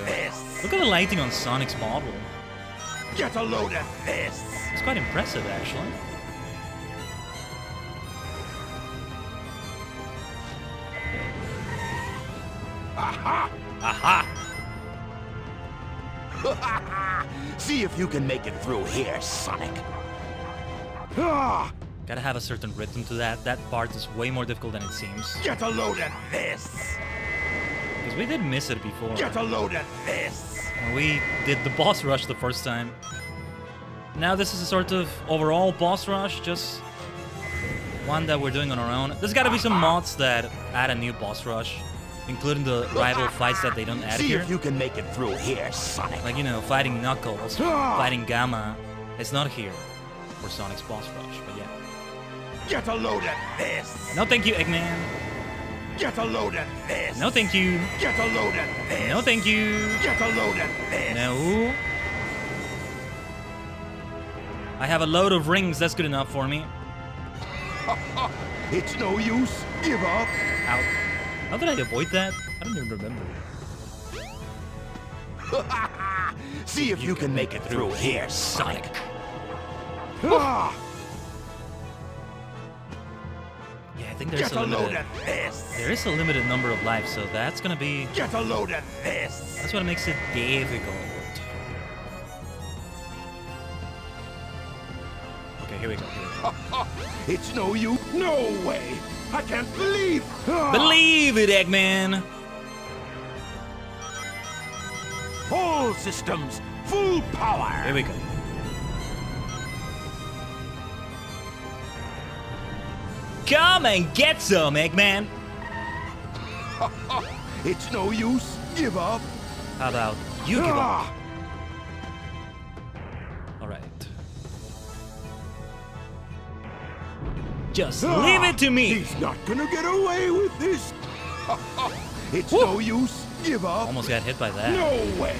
Speaker 3: Look at the lighting on Sonic's model.
Speaker 4: Get a load of this.
Speaker 3: It's quite impressive, actually.
Speaker 4: Aha!
Speaker 3: Aha!
Speaker 4: See if you can make it through here, Sonic.
Speaker 3: Gotta have a certain rhythm to that. That part is way more difficult than it seems.
Speaker 4: Get a load of this.
Speaker 3: Because we did miss it before.
Speaker 4: Get a load of this.
Speaker 3: When we did the boss rush the first time. Now this is a sort of overall boss rush, just one that we're doing on our own. There's gotta be some mods that add a new boss rush, including the rival fights that they don't add
Speaker 4: See
Speaker 3: here.
Speaker 4: if you can make it through here, Sonic.
Speaker 3: Like, you know, fighting Knuckles, fighting Gamma. It's not here for Sonic's boss rush, but yeah.
Speaker 4: Get a load of this.
Speaker 3: No thank you, Eggman.
Speaker 4: Get a load of this.
Speaker 3: No thank you.
Speaker 4: Get a load of this.
Speaker 3: No thank you.
Speaker 4: Get a load of this.
Speaker 3: No. I have a load of rings, that's good enough for me.
Speaker 4: It's no use. Give up.
Speaker 3: Ow. How did I avoid that? I don't even remember.
Speaker 4: See if you can make it through here, Sonic.
Speaker 3: Yeah, I think there's
Speaker 4: Get
Speaker 3: a
Speaker 4: a load
Speaker 3: limited...
Speaker 4: of this.
Speaker 3: There is a limited number of lives, so that's gonna be...
Speaker 4: Get a load of this.
Speaker 3: That's what makes it difficult. Okay, here we go.
Speaker 4: It's no use. No way. I can't believe.
Speaker 3: Believe it, Eggman!
Speaker 4: All systems, full power.
Speaker 3: Here we go. Come and get some, Eggman!
Speaker 4: It's no use. Give up.
Speaker 3: How about you give up? Alright. Just leave it to me!
Speaker 4: He's not gonna get away with this. It's no use. Give up.
Speaker 3: Almost got hit by that.
Speaker 4: No way.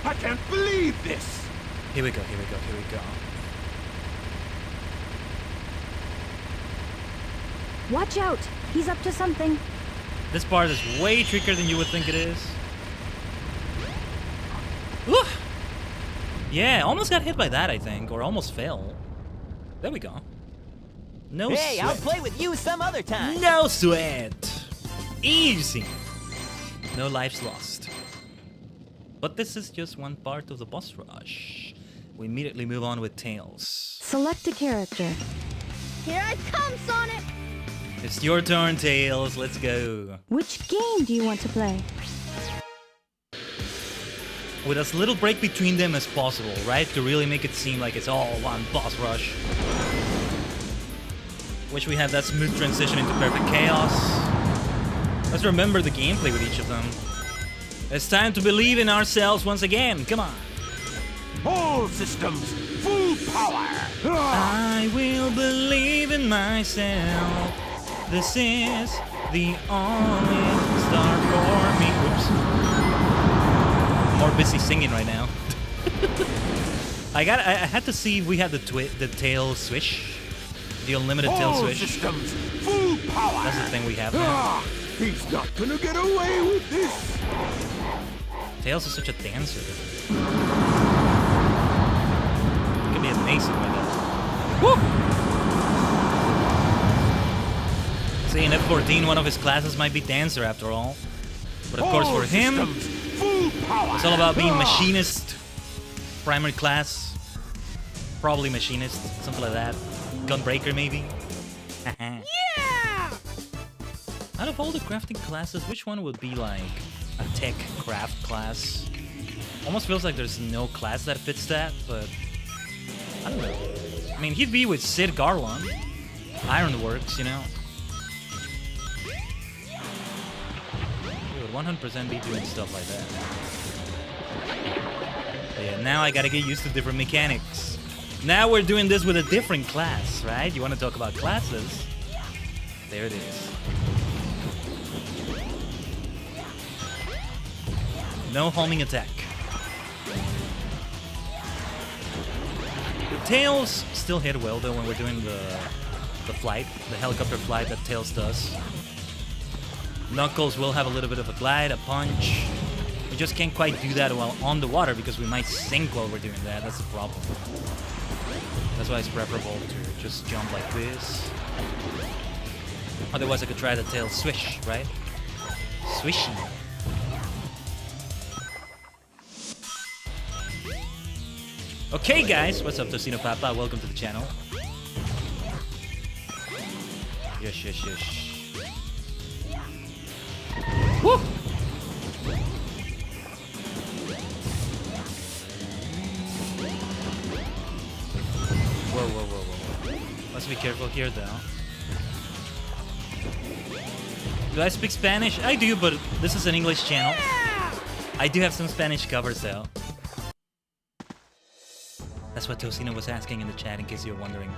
Speaker 4: I can't believe this.
Speaker 3: Here we go, here we go, here we go.
Speaker 8: Watch out! He's up to something.
Speaker 3: This part is way trickier than you would think it is. Woo! Yeah, almost got hit by that, I think. Or almost fell. There we go. No
Speaker 6: Hey,
Speaker 3: sweat.
Speaker 6: I'll play with you some other time.
Speaker 3: No sweat! Easy! No lives lost. But this is just one part of the boss rush. We immediately move on with Tails.
Speaker 8: Select a character.
Speaker 7: Here I come, Sonic!
Speaker 3: It's your turn, Tails. Let's go.
Speaker 8: Which game do you want to play?
Speaker 3: With as little break between them as possible, right? To really make it seem like it's all one boss rush. Wish we had that smooth transition into perfect chaos. Let's remember the gameplay with each of them. It's time to believe in ourselves once again. Come on.
Speaker 4: All systems, full power.
Speaker 3: I will believe in myself. This is the only star for me. Oops. I'm more busy singing right now. I had to see if we had the tail swish. The unlimited tail
Speaker 4: All
Speaker 3: swish.
Speaker 4: systems, full power.
Speaker 3: That's the thing we have now.
Speaker 4: He's not gonna get away with this.
Speaker 3: Tails is such a dancer. It could be amazing with that. Woo! See, in F14, one of his classes might be dancer after all. But of course, for him,
Speaker 4: systems, full power.
Speaker 3: it's all about being machinist, primary class, probably machinist, something like that. Gunbreaker, maybe.
Speaker 7: Yeah!
Speaker 3: Out of all the crafting classes, which one would be like a tech craft class? Almost feels like there's no class that fits that, but I don't know. I mean, he'd be with Sid Garland, Ironworks, you know. He would 100% be doing stuff like that. But yeah, now I gotta get used to different mechanics. Now we're doing this with a different class, right? You want to talk about classes? There it is. No homing attack. Tails still hit well though when we're doing the flight, the helicopter flight that Tails does. Knuckles will have a little bit of a glide, a punch. We just can't quite do that while on the water because we might sink while we're doing that. That's the problem. That's why it's preferable to just jump like this. Otherwise I could try the Tails swish, right? Swishy. Okay guys, what's up Tocino Papa? Welcome to the channel. Yes, yes, yes. Woo! Whoa, whoa, whoa, whoa. Let's be careful here though. Do I speak Spanish? I do, but this is an English channel. I do have some Spanish covers though. That's what Tocino was asking in the chat in case you're wondering.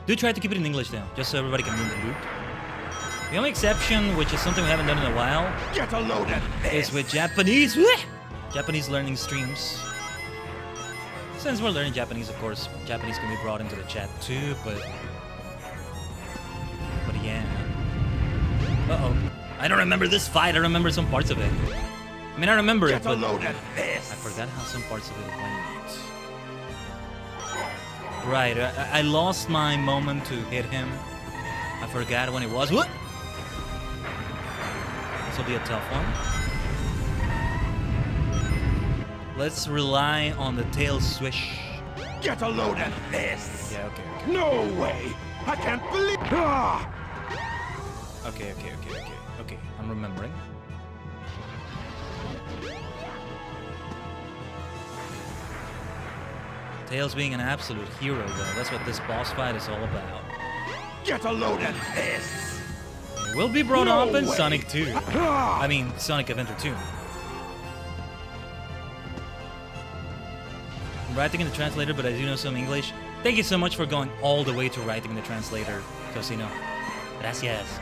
Speaker 3: Do try to keep it in English though, just so everybody can be in the loop. The only exception, which is something we haven't done in a while,
Speaker 4: Get a load of this.
Speaker 3: is with Japanese learning streams. Since we're learning Japanese, of course, Japanese can be brought into the chat too, but yeah. Uh-oh. I don't remember this fight, I remember some parts of it. I mean, I remember it,
Speaker 4: Get a
Speaker 3: but
Speaker 4: load of this.
Speaker 3: I forgot how some parts of it went. Right, I lost my moment to hit him. I forgot when it was. What? This will be a tough one. Let's rely on the tail swish.
Speaker 4: Get a load of this.
Speaker 3: Yeah, okay.
Speaker 4: No way. I can't believe. Ah!
Speaker 3: Okay. Okay, I'm remembering. Tails being an absolute hero, though. That's what this boss fight is all about.
Speaker 4: Get a load of this.
Speaker 3: It will be brought up in
Speaker 4: way.
Speaker 3: Sonic 2. I mean, Sonic Adventure 2. I'm writing in the translator, but I do know some English. Thank you so much for going all the way to writing in the translator, Tocino. Gracias.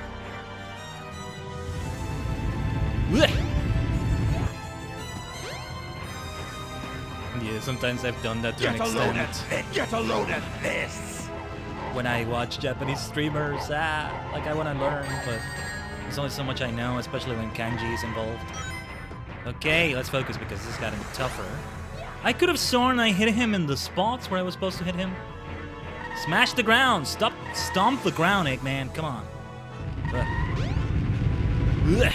Speaker 3: Yeah, sometimes I've done that to an
Speaker 4: Get a load
Speaker 3: extent.
Speaker 4: of this. Get a load of this.
Speaker 3: When I watch Japanese streamers, like I want to learn, but there's only so much I know, especially when kanji is involved. Okay, let's focus because this got tougher. I could have sworn I hit him in the spots where I was supposed to hit him. Smash the ground! Stomp the ground, Eggman, come on. Ugh.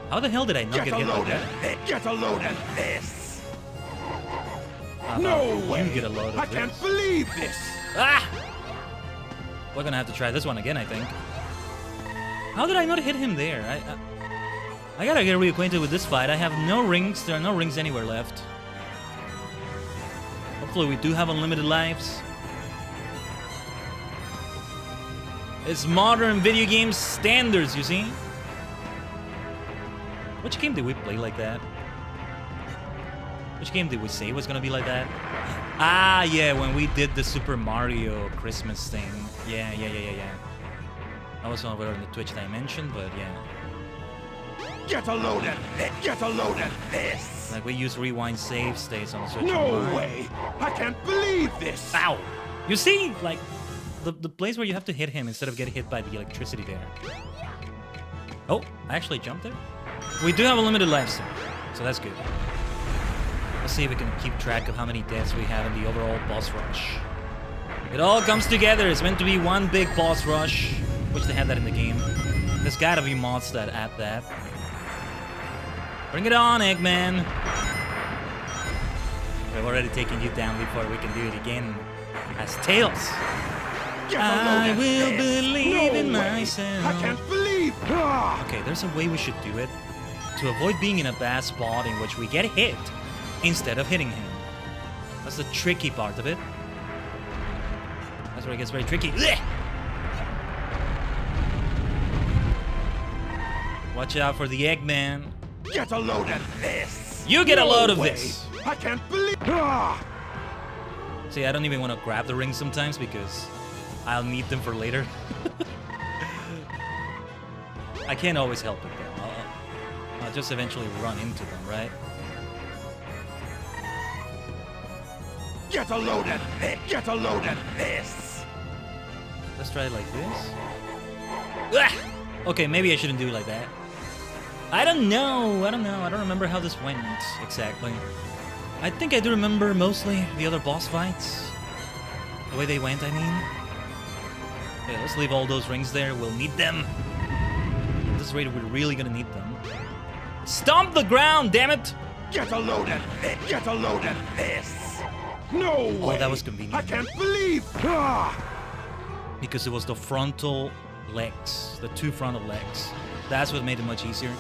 Speaker 3: How the hell did I not get hit like that?
Speaker 4: Get a load of this.
Speaker 3: How
Speaker 4: No
Speaker 3: about
Speaker 4: way.
Speaker 3: You get a load of
Speaker 4: I
Speaker 3: this?
Speaker 4: can't believe this.
Speaker 3: Ah! We're gonna have to try this one again, I think. How did I not hit him there? I gotta get reacquainted with this fight. I have no rings. There are no rings anywhere left. Hopefully we do have unlimited lives. It's modern video game standards, you see? Which game did we play like that? Which game did we say was gonna be like that? Ah, yeah, when we did the Super Mario Christmas thing. Yeah. I was over in the Twitch dimension, but yeah.
Speaker 4: Get a load of this. Get a load of this.
Speaker 3: Like we use rewind save states on the Switch.
Speaker 4: No
Speaker 3: Online.
Speaker 4: way. I can't believe this.
Speaker 3: Ow! You see, like, the place where you have to hit him instead of getting hit by the electricity there. Oh, I actually jumped there? We do have a limited lifespan, so that's good. Let's see if we can keep track of how many deaths we have in the overall boss rush. It all comes together. It's meant to be one big boss rush. Wish they had that in the game. There's gotta be mods that add that. Bring it on, Eggman! We've already taken you down before we can do it again. As Tails. I will believe in myself.
Speaker 4: I can't believe. Ah!
Speaker 3: Okay, there's a way we should do it to avoid being in a bad spot in which we get hit instead of hitting him. That's the tricky part of it. That's where it gets very tricky. Blech! Watch out for the Eggman.
Speaker 4: Get a load of this.
Speaker 3: You get a load of
Speaker 4: way.
Speaker 3: this.
Speaker 4: I can't believe. Ah!
Speaker 3: See, I don't even want to grab the rings sometimes because I'll need them for later. I can't always help it though. I'll just eventually run into them, right?
Speaker 4: Get a load at this! Get a load at this!
Speaker 3: Let's try it like this. Ah! Okay, maybe I shouldn't do it like that. I don't know. I don't remember how this went exactly. I think I do remember mostly the other boss fights. The way they went, I mean. Okay, let's leave all those rings there. We'll need them. At this rate, we're really gonna need them. Stomp the ground, damn it!
Speaker 4: Get a load at this! Get a load at this! No way!
Speaker 3: Oh, that was convenient.
Speaker 4: I can't believe! Ah!
Speaker 3: Because it was the frontal legs, the two frontal legs. That's what made it much easier.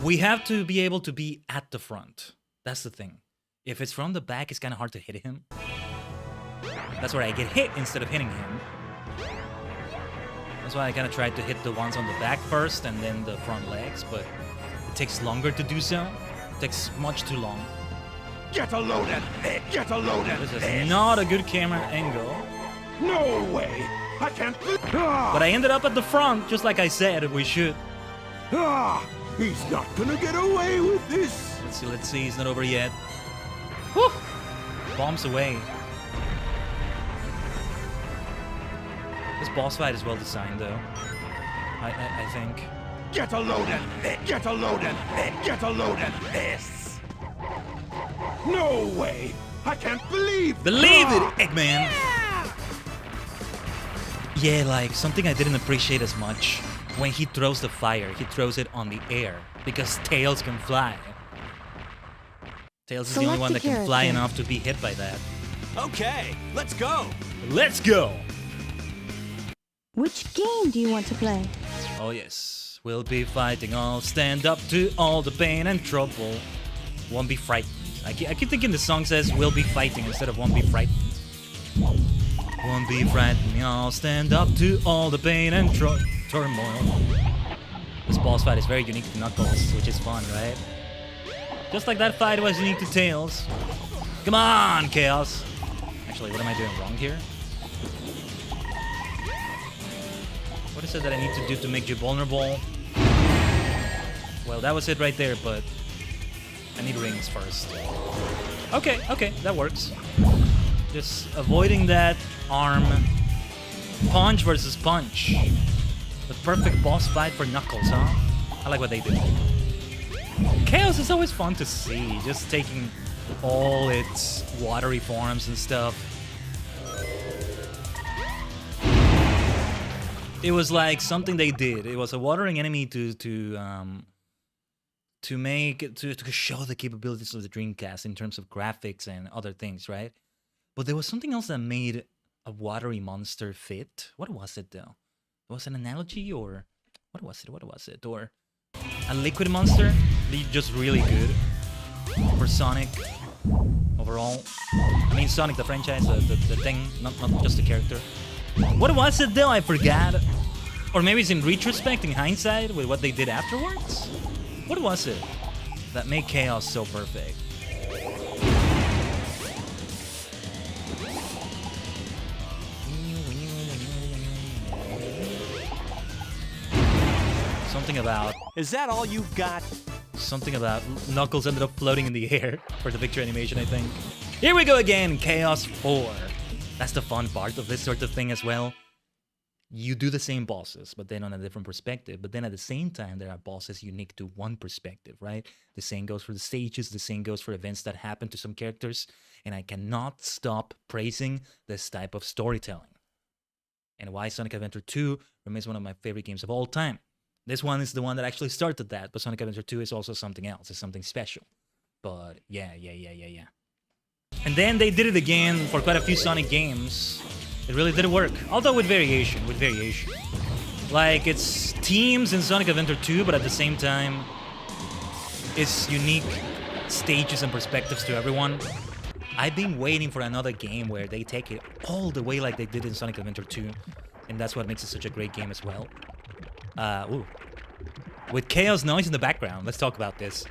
Speaker 3: We have to be able to be at the front. That's the thing. If it's from the back, it's kind of hard to hit him. That's where I get hit instead of hitting him. That's why I kind of tried to hit the ones on the back first and then the front legs, but it takes longer to do so. It takes much too long.
Speaker 4: Get a load at this! Get a load at
Speaker 3: This
Speaker 4: this!
Speaker 3: is not a good camera angle.
Speaker 4: No way! I can't believe... Ah!
Speaker 3: But I ended up at the front, just like I said we should.
Speaker 4: Ah! He's not gonna get away with this!
Speaker 3: Let's see, it's not over yet. Whew! Bombs away. This boss fight is well designed, though. I think.
Speaker 4: Get a load at this! Get a load at this! Get a load at this! No way! I can't believe...
Speaker 3: Believe it,
Speaker 4: Ah!
Speaker 3: Eggman! Yeah, like, something I didn't appreciate as much. When he throws the fire, he throws it on the air. Because Tails can fly. Tails is the only
Speaker 8: Select
Speaker 3: one
Speaker 8: a
Speaker 3: that can fly
Speaker 8: character.
Speaker 3: enough to be hit by that.
Speaker 5: Okay, let's go.
Speaker 3: Let's go!
Speaker 8: Which game do you want to play?
Speaker 3: Oh yes, we'll be fighting all, stand up to all the pain and trouble. Won't be frightened. I keep thinking the song says we'll be fighting instead of won't be frightened. Won't be frightened, y'all, stand up to all the pain and turmoil. This boss fight is very unique to Knuckles, which is fun, right? Just like that fight was unique to Tails. Come on, Chaos! Actually, what am I doing wrong here? What is it that I need to do to make you vulnerable? Well, that was it right there, but I need rings first. Okay, that works. Just avoiding that arm. Punch versus punch. The perfect boss fight for Knuckles, huh? I like what they did. Chaos is always fun to see, just taking all its watery forms and stuff. It was like something they did. It was a watering enemy to show the capabilities of the Dreamcast in terms of graphics and other things, right? But there was something else that made a watery monster fit. What was it though? Was it an analogy or what was it? Or a liquid monster? Just really good for Sonic overall. I mean Sonic the franchise, the thing, not just the character. What was it though? I forgot. Or maybe it's in retrospect, in hindsight, with what they did afterwards? What was it that made Chaos so perfect? Something about...
Speaker 5: Is that all you've got?
Speaker 3: Something about Knuckles ended up floating in the air for the picture animation, I think. Here we go again, Chaos 4. That's the fun part of this sort of thing as well. You do the same bosses, but then on a different perspective. But then at the same time, there are bosses unique to one perspective, right? The same goes for the stages, the same goes for events that happen to some characters. And I cannot stop praising this type of storytelling. And why Sonic Adventure 2 remains one of my favorite games of all time. This one is the one that actually started that, but Sonic Adventure 2 is also something else. It's something special. But yeah. And then they did it again for quite a few Sonic games. It really did work, although with variation. Like, it's teams in Sonic Adventure 2, but at the same time, it's unique stages and perspectives to everyone. I've been waiting for another game where they take it all the way like they did in Sonic Adventure 2, and that's what makes it such a great game as well. With Chaos Noise in the background, let's talk about this.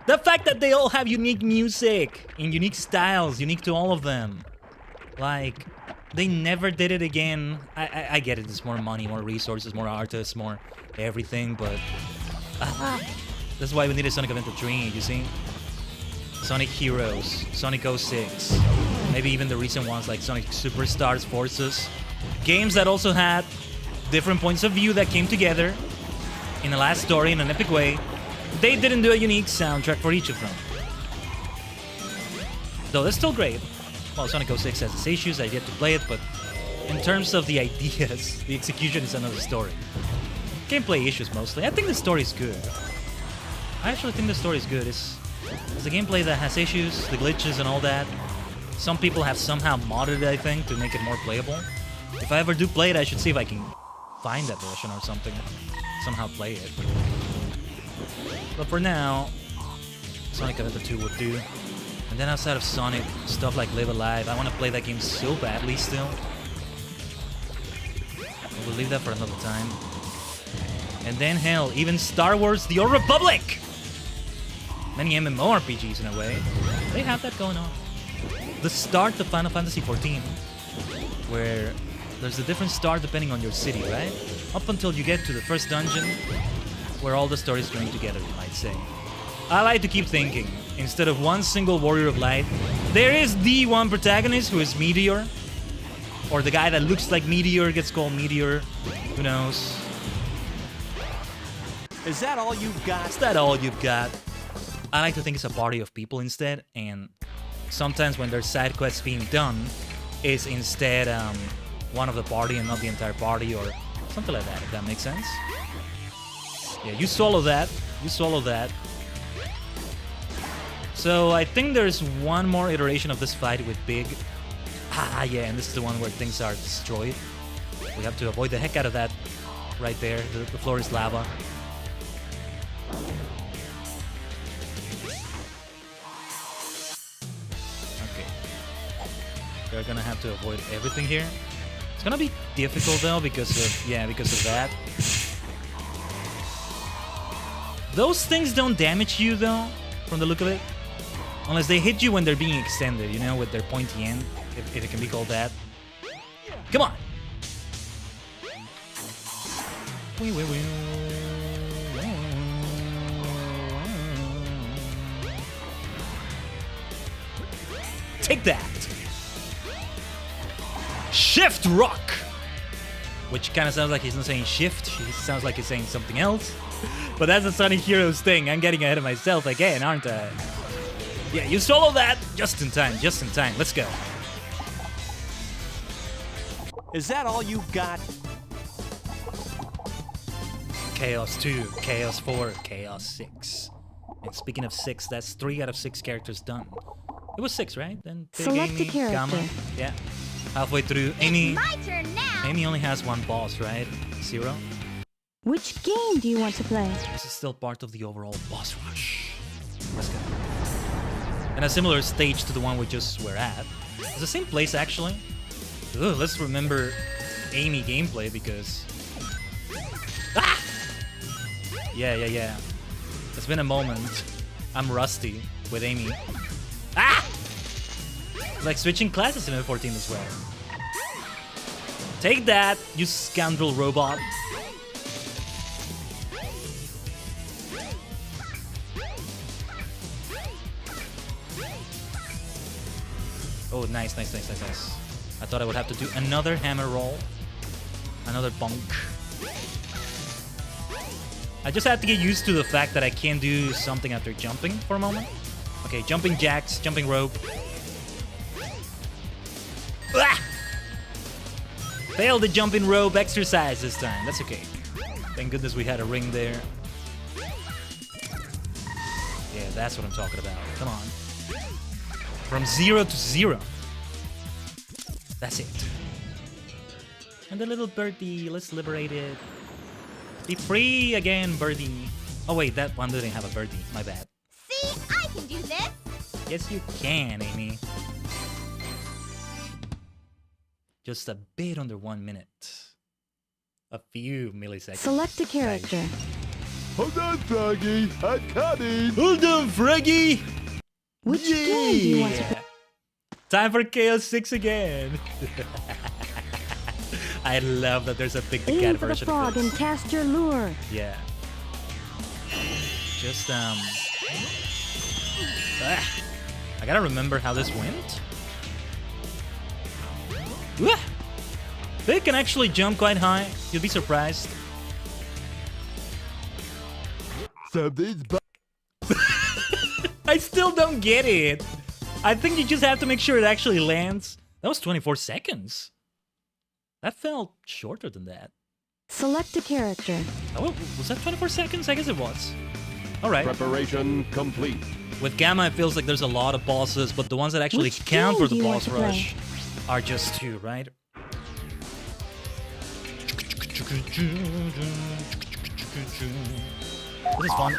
Speaker 3: The fact that they all have unique music and unique styles, unique to all of them. Like, they never did it again. I get it, it's more money, more resources, more artists, more everything, but... that's why we needed Sonic Adventure 3, you see? Sonic Heroes, Sonic 06. Maybe even the recent ones like Sonic Superstars, Forces. Games that also had different points of view that came together in the last story in an epic way. They didn't do a unique soundtrack for each of them. Though that's still great. Well, Sonic 06 has its issues, I've yet to play it, but in terms of the ideas, the execution is another story. Gameplay issues mostly. I think the story is good. I actually think the story is good. It's the gameplay that has issues, the glitches and all that. Some people have somehow modded it, I think, to make it more playable. If I ever do play it, I should see if I can find that version or something. Somehow play it. But for now, Sonic Adventure 2 would do. And then outside of Sonic, stuff like Live Alive, I want to play that game so badly still. We'll leave that for another time. And then hell, even Star Wars The Old Republic! Many MMORPGs in a way, they have that going on. The start of Final Fantasy XIV, where there's a different start depending on your city, right? Up until you get to the first dungeon, where all the stories join together, you might say. I like to keep thinking, instead of one single warrior of light, there is the one protagonist who is Meteor, or the guy that looks like Meteor gets called Meteor, who knows?
Speaker 5: Is that all you've got?
Speaker 3: Is that all you've got? I like to think it's a party of people instead, and sometimes when there's side quests being done, it's instead one of the party and not the entire party, or something like that, if that makes sense. Yeah, you swallow that. You swallow that. So I think there's one more iteration of this fight with Big. Ah, yeah, and this is the one where things are destroyed. We have to avoid the heck out of that right there. The floor is lava. Okay. We're gonna have to avoid everything here. It's gonna be difficult though because of that. Those things don't damage you though, from the look of it. Unless they hit you when they're being extended, you know, with their pointy end, if it can be called that. Come on! Take that! Shift Rock! Which kind of sounds like he's not saying shift, he sounds like he's saying something else. But that's the Sonic Heroes thing, I'm getting ahead of myself again, aren't I? Yeah, you swallow that just in time, just in time. Let's go.
Speaker 5: Is that all you've got?
Speaker 3: Chaos 2, Chaos 4, Chaos 6. And speaking of 6, that's 3 out of 6 characters done. It was 6, right? Then Big
Speaker 8: Select
Speaker 3: Amy,
Speaker 8: a character.
Speaker 3: Gamma. Yeah. Halfway through, Amy.
Speaker 9: My turn now.
Speaker 3: Amy only has one boss, right? 0.
Speaker 8: Which game do you want to play?
Speaker 3: This is still part of the overall boss rush. Let's go. And a similar stage to the one we just were at. It's the same place, actually. Ugh, let's remember Amy gameplay because... Ah! Yeah. It's been a moment. I'm rusty with Amy. Ah! It's like switching classes in M14 as well. Take that, you scoundrel robot. Oh, nice. I thought I would have to do another hammer roll. Another bonk. I just have to get used to the fact that I can't do something after jumping for a moment. Okay, jumping jacks, jumping rope. Ah! Failed the jumping rope exercise this time. That's okay. Thank goodness we had a ring there. Yeah, that's what I'm talking about. Come on. From 0 to 0. That's it. And the little birdie, let's liberate it. Be free again, birdie. Oh wait, that one didn't have a birdie. My bad.
Speaker 9: See, I can do this.
Speaker 3: Yes, you can, Amy. Just a bit under 1 minute. A few milliseconds.
Speaker 8: Select a character.
Speaker 1: Hold on, Froggy. I'm coming.
Speaker 3: Hold on, Froggy.
Speaker 8: Which game do you want to play?
Speaker 3: Time for Chaos 6 again. I love that there's a big cat
Speaker 8: Aim for the
Speaker 3: version
Speaker 8: frog
Speaker 3: of this.
Speaker 8: and cast your lure.
Speaker 3: Yeah. Just I gotta remember how this went. Wah! They can actually jump quite high. You'll be surprised. I still don't get it. I think you just have to make sure it actually lands. That was 24 seconds. That felt shorter than that.
Speaker 8: Select a character.
Speaker 3: Oh, was that 24 seconds? I guess it was. Alright.
Speaker 1: Preparation complete.
Speaker 3: With Gamma, it feels like there's a lot of bosses, but the ones that actually
Speaker 8: Which
Speaker 3: count for
Speaker 8: game
Speaker 3: the
Speaker 8: do you
Speaker 3: boss
Speaker 8: want to
Speaker 3: rush are just 2, right? This is fun.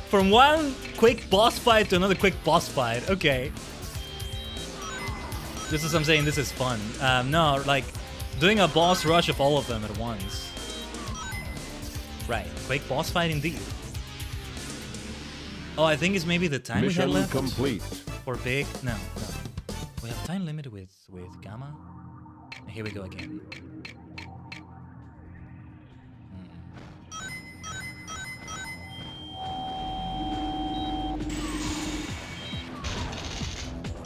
Speaker 3: From one quick boss fight to another quick boss fight. Okay. This is what I'm saying. This is fun. No, like doing a boss rush of all of them at once. Right. Quick boss fight indeed. Oh, I think it's maybe the time we had
Speaker 1: Mission
Speaker 3: left.
Speaker 1: complete.
Speaker 3: For big? No, no. We have time limit with Gamma. Here we go again.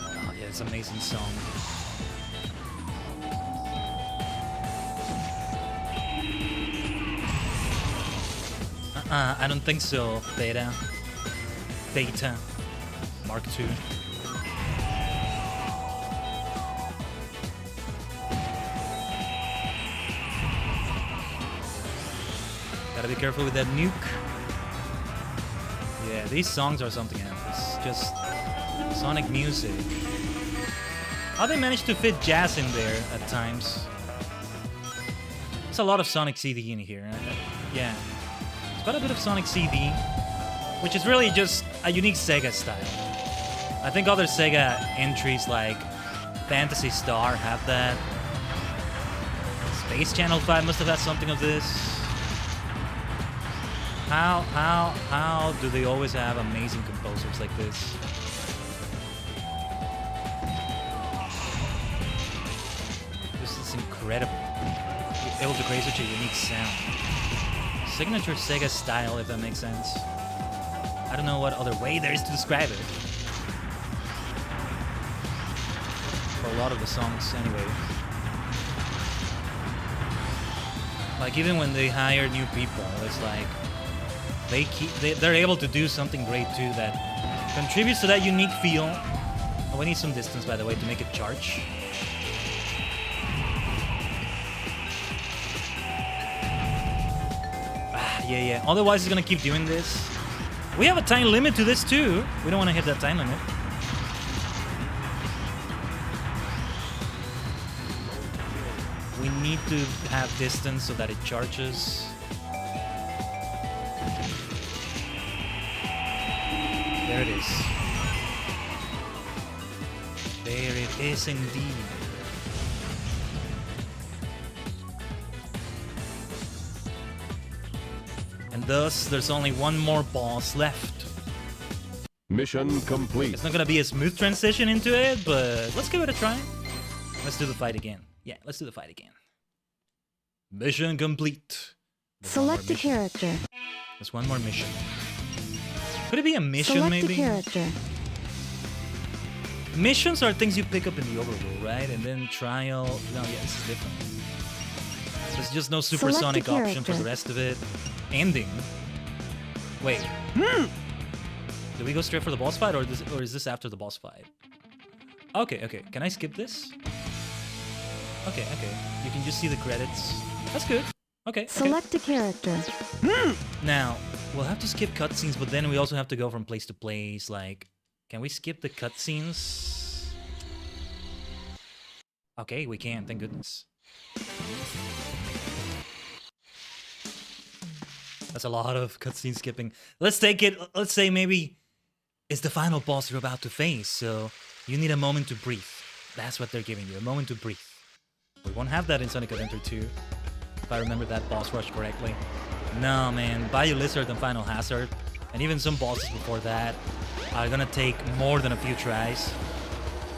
Speaker 3: Oh yeah, it's an amazing song. I don't think so, Beta. Mark II. Gotta be careful with that nuke. Yeah, these songs are something else. Just Sonic music. How they managed to fit jazz in there at times. There's a lot of Sonic CD in here. Yeah. It's quite a bit of Sonic CD, which is really just a unique Sega style. I think other Sega entries like Phantasy Star have that. Space Channel 5 must have had something of this. How do they always have amazing composers like this? This is incredible. You're able to create such a unique sound. Signature Sega style, if that makes sense. I don't know what other way there is to describe it. For a lot of the songs, anyway. Like, even when they hire new people, it's like they're able to do something great too that contributes to that unique feel. Oh, we need some distance, by the way, to make it charge. Yeah. Otherwise, it's gonna keep doing this. We have a time limit to this too. We don't want to hit that time limit. We need to have distance so that it charges. There it is. There it is indeed. And thus, there's only one more boss left.
Speaker 1: Mission complete.
Speaker 3: It's not gonna be a smooth transition into it, but let's give it a try. Let's do the fight again. Yeah, let's do the fight again. Mission complete.
Speaker 8: Select a character.
Speaker 3: There's one more mission. Could it be a mission,
Speaker 8: Select
Speaker 3: maybe?
Speaker 8: a character.
Speaker 3: Missions are things you pick up in the overworld, right? And then trial... No, yeah, this is different. There's just no supersonic option for the rest of it. Ending. Wait. Do we go straight for the boss fight, or is this after the boss fight? Okay. Can I skip this? Okay. You can just see the credits. That's good. Okay.
Speaker 8: Select a character.
Speaker 3: Now, we'll have to skip cutscenes, but then we also have to go from place to place. Like, can we skip the cutscenes? Okay, we can. Thank goodness. That's a lot of cutscene skipping. Let's take it. Let's say maybe it's the final boss you're about to face, so you need a moment to breathe. That's what they're giving you, a moment to breathe. We won't have that in Sonic Adventure 2, if I remember that boss rush correctly. No, man. Bayou Lizard and Final Hazard, and even some bosses before that, are gonna take more than a few tries.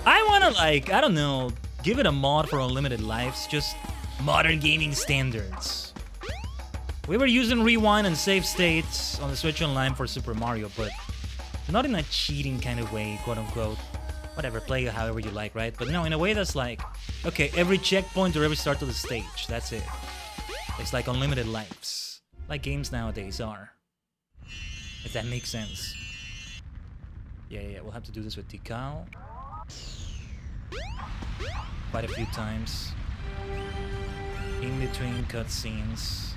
Speaker 3: I wanna, like, I don't know, give it a mod for unlimited lives, just modern gaming standards. We were using rewind and save states on the Switch Online for Super Mario, but not in a cheating kind of way, quote unquote. Whatever, play however you like, right? But no, in a way that's like, okay, every checkpoint or every start of the stage, that's it. It's like unlimited lives, like games nowadays are. If that makes sense. Yeah, we'll have to do this with Tikal. Quite a few times. In between cutscenes.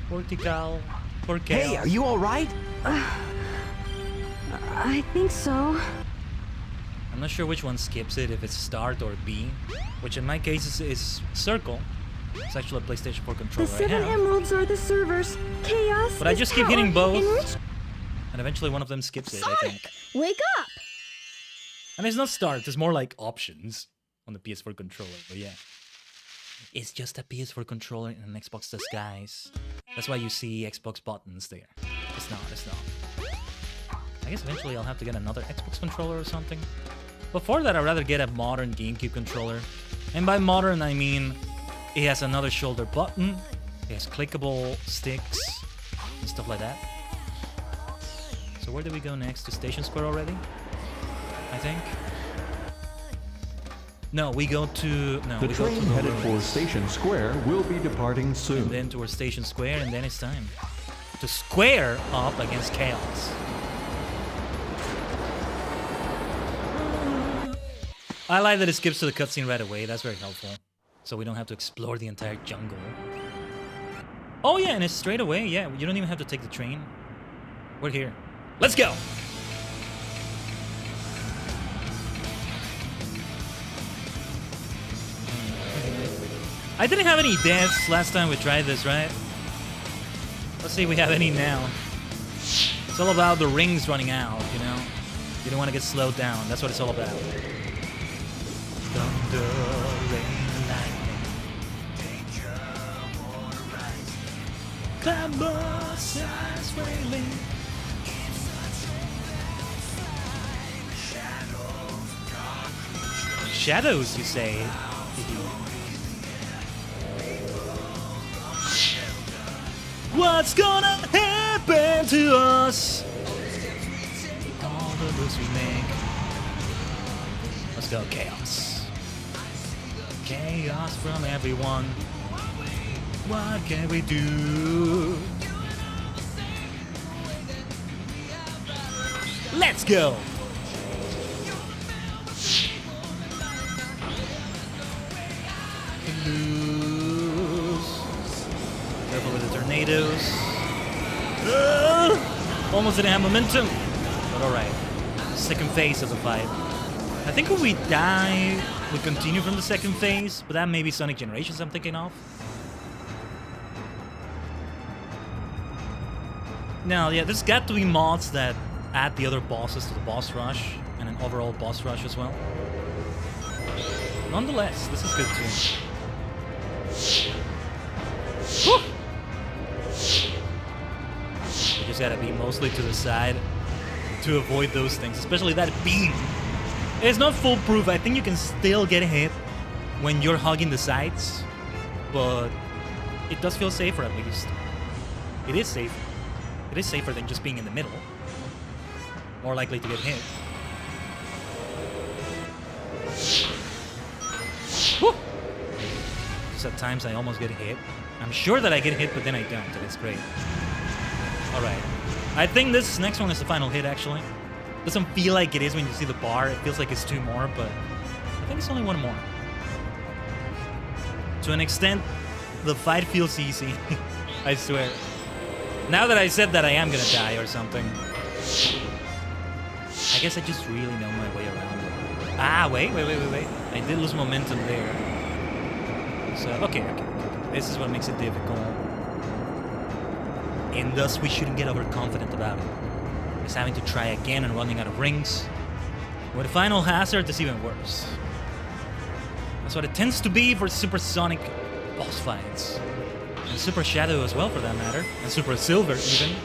Speaker 3: Poor Tikal. Poor Chaos.
Speaker 6: Hey, are you alright?
Speaker 8: I think so.
Speaker 3: I'm not sure which one skips it, if it's start or B. Which in my case is circle. It's actually a PlayStation 4
Speaker 8: The
Speaker 3: controller
Speaker 8: 7
Speaker 3: I have.
Speaker 8: emeralds are the servers. Chaos.
Speaker 3: But I
Speaker 8: is
Speaker 3: just keep
Speaker 8: power.
Speaker 3: hitting both.
Speaker 8: Enrich-
Speaker 3: And eventually one of them skips it, I think.
Speaker 7: Sonic, wake up!
Speaker 3: And it's not start, it's more like options on the PS4 controller, but yeah. It's just a PS4 controller in an Xbox disguise. That's why you see Xbox buttons there. It's not. I guess eventually I'll have to get another Xbox controller or something. Before that, I'd rather get a modern GameCube controller. And by modern, I mean it has another shoulder button, it has clickable sticks, and stuff like that. So where do we go next? To Station Square already? I think. No, we go to... No,
Speaker 1: The
Speaker 3: we go
Speaker 1: train
Speaker 3: to the
Speaker 1: headed for
Speaker 3: ruins.
Speaker 1: Station Square will be departing
Speaker 3: And
Speaker 1: soon.
Speaker 3: then towards Station Square, and then it's time to square up against Chaos. I like that it skips to the cutscene right away. That's very helpful. So we don't have to explore the entire jungle. Oh yeah, and it's straight away. Yeah, you don't even have to take the train. We're here. Let's go! I didn't have any deaths last time we tried this, right? Let's see if we have any now. It's all about the rings running out, you know? You don't want to get slowed down. That's what it's all about. Thunder, rain, lightning. Clamor, sighs, wailing. Shadows, you say? What's gonna happen to us? All the moves we make. Let's go, Chaos. Chaos from everyone. What can we do? Let's go! Careful with the tornadoes. Almost didn't have momentum. But alright. Second phase of the fight. I think when we die, we continue from the second phase, but that may be Sonic Generations I'm thinking of. No, yeah, there's got to be mods that add the other bosses to the boss rush, and an overall boss rush as well. Nonetheless, this is good too. Whew! You just gotta be mostly to the side to avoid those things, especially that beam. It's not foolproof. I think you can still get hit when you're hugging the sides, but it does feel safer at least. It is safer. It is safer than just being in the middle. More likely to get hit. Whew! Just at times I almost get hit. I'm sure that I get hit, but then I don't, and it's great. Alright. I think this next one is the final hit, actually. Doesn't feel like it is when you see the bar. It feels like it's two more, but I think it's only one more. To an extent, the fight feels easy. I swear. Now that I said that, I am gonna die or something. I guess I just really know my way around it. Ah, wait. I did lose momentum there. So, okay. This is what makes it difficult. And thus, we shouldn't get overconfident about it. Because having to try again and running out of rings. With the final hazard, it's even worse. That's what it tends to be for Supersonic boss fights. And Super Shadow as well, for that matter. And Super Silver, even.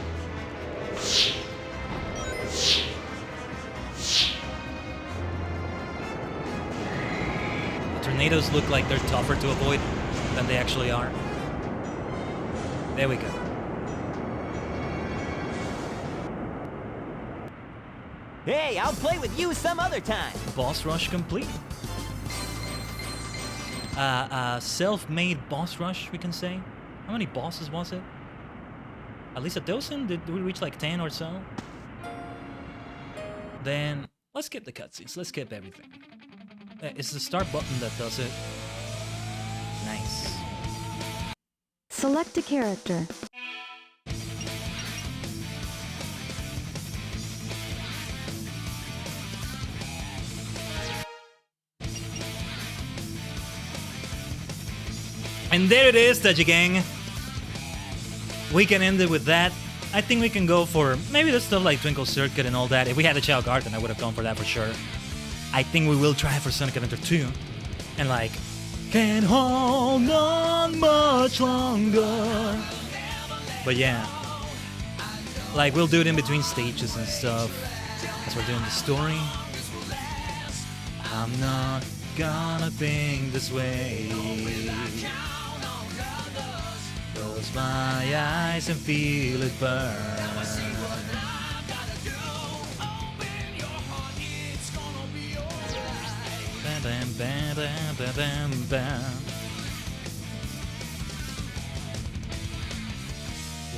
Speaker 3: The tornadoes look like they're tougher to avoid than they actually are. There we go.
Speaker 6: Hey, I'll play with you some other time.
Speaker 3: Boss rush complete. Self-made boss rush, we can say. How many bosses was it? At least a dozen? Did we reach like 10 or so? Then let's skip the cutscenes. Let's skip everything. It's the start button that does it. Nice.
Speaker 8: Select a character.
Speaker 3: And there it is, Tajigen. We can end it with that. I think we can go for maybe the stuff like Twinkle Circuit and all that. If we had a Chao Garden, I would have gone for that for sure. I think we will try for Sonic Adventure 2. And like, can't hold on much longer. But yeah. Like, we'll do it in between stages and stuff. As we're doing the story. I'm not gonna think this way. Close my eyes and feel it burn. Bam, bam, bam, bam, bam, bam.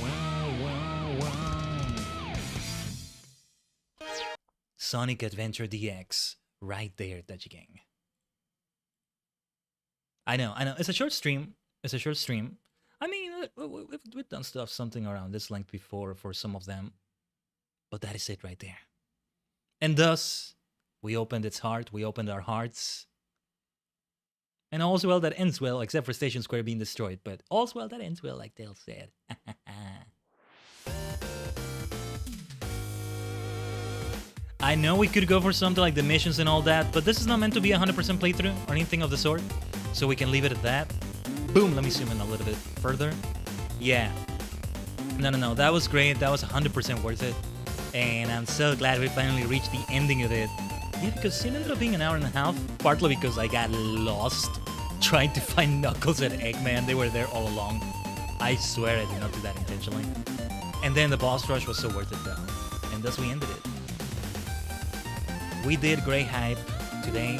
Speaker 3: Wow. Sonic Adventure DX, right there, Tajigen. I know. It's a short stream. I mean, we've done something around this length before for some of them. But that is it right there. And thus, we opened its heart, we opened our hearts. And all's well that ends well, except for Station Square being destroyed. But all's well that ends well, like Dale said. I know we could go for something like the missions and all that, but this is not meant to be a 100% playthrough or anything of the sort. So we can leave it at that. Boom, let me zoom in a little bit further. Yeah. No, that was great. That was 100% worth it. And I'm so glad we finally reached the ending of it. Yeah, because it ended up being an hour and a half. Partly because I got lost trying to find Knuckles and Eggman. They were there all along. I swear I did not do that intentionally. And then the boss rush was so worth it though. And thus we ended it. We did great hype today.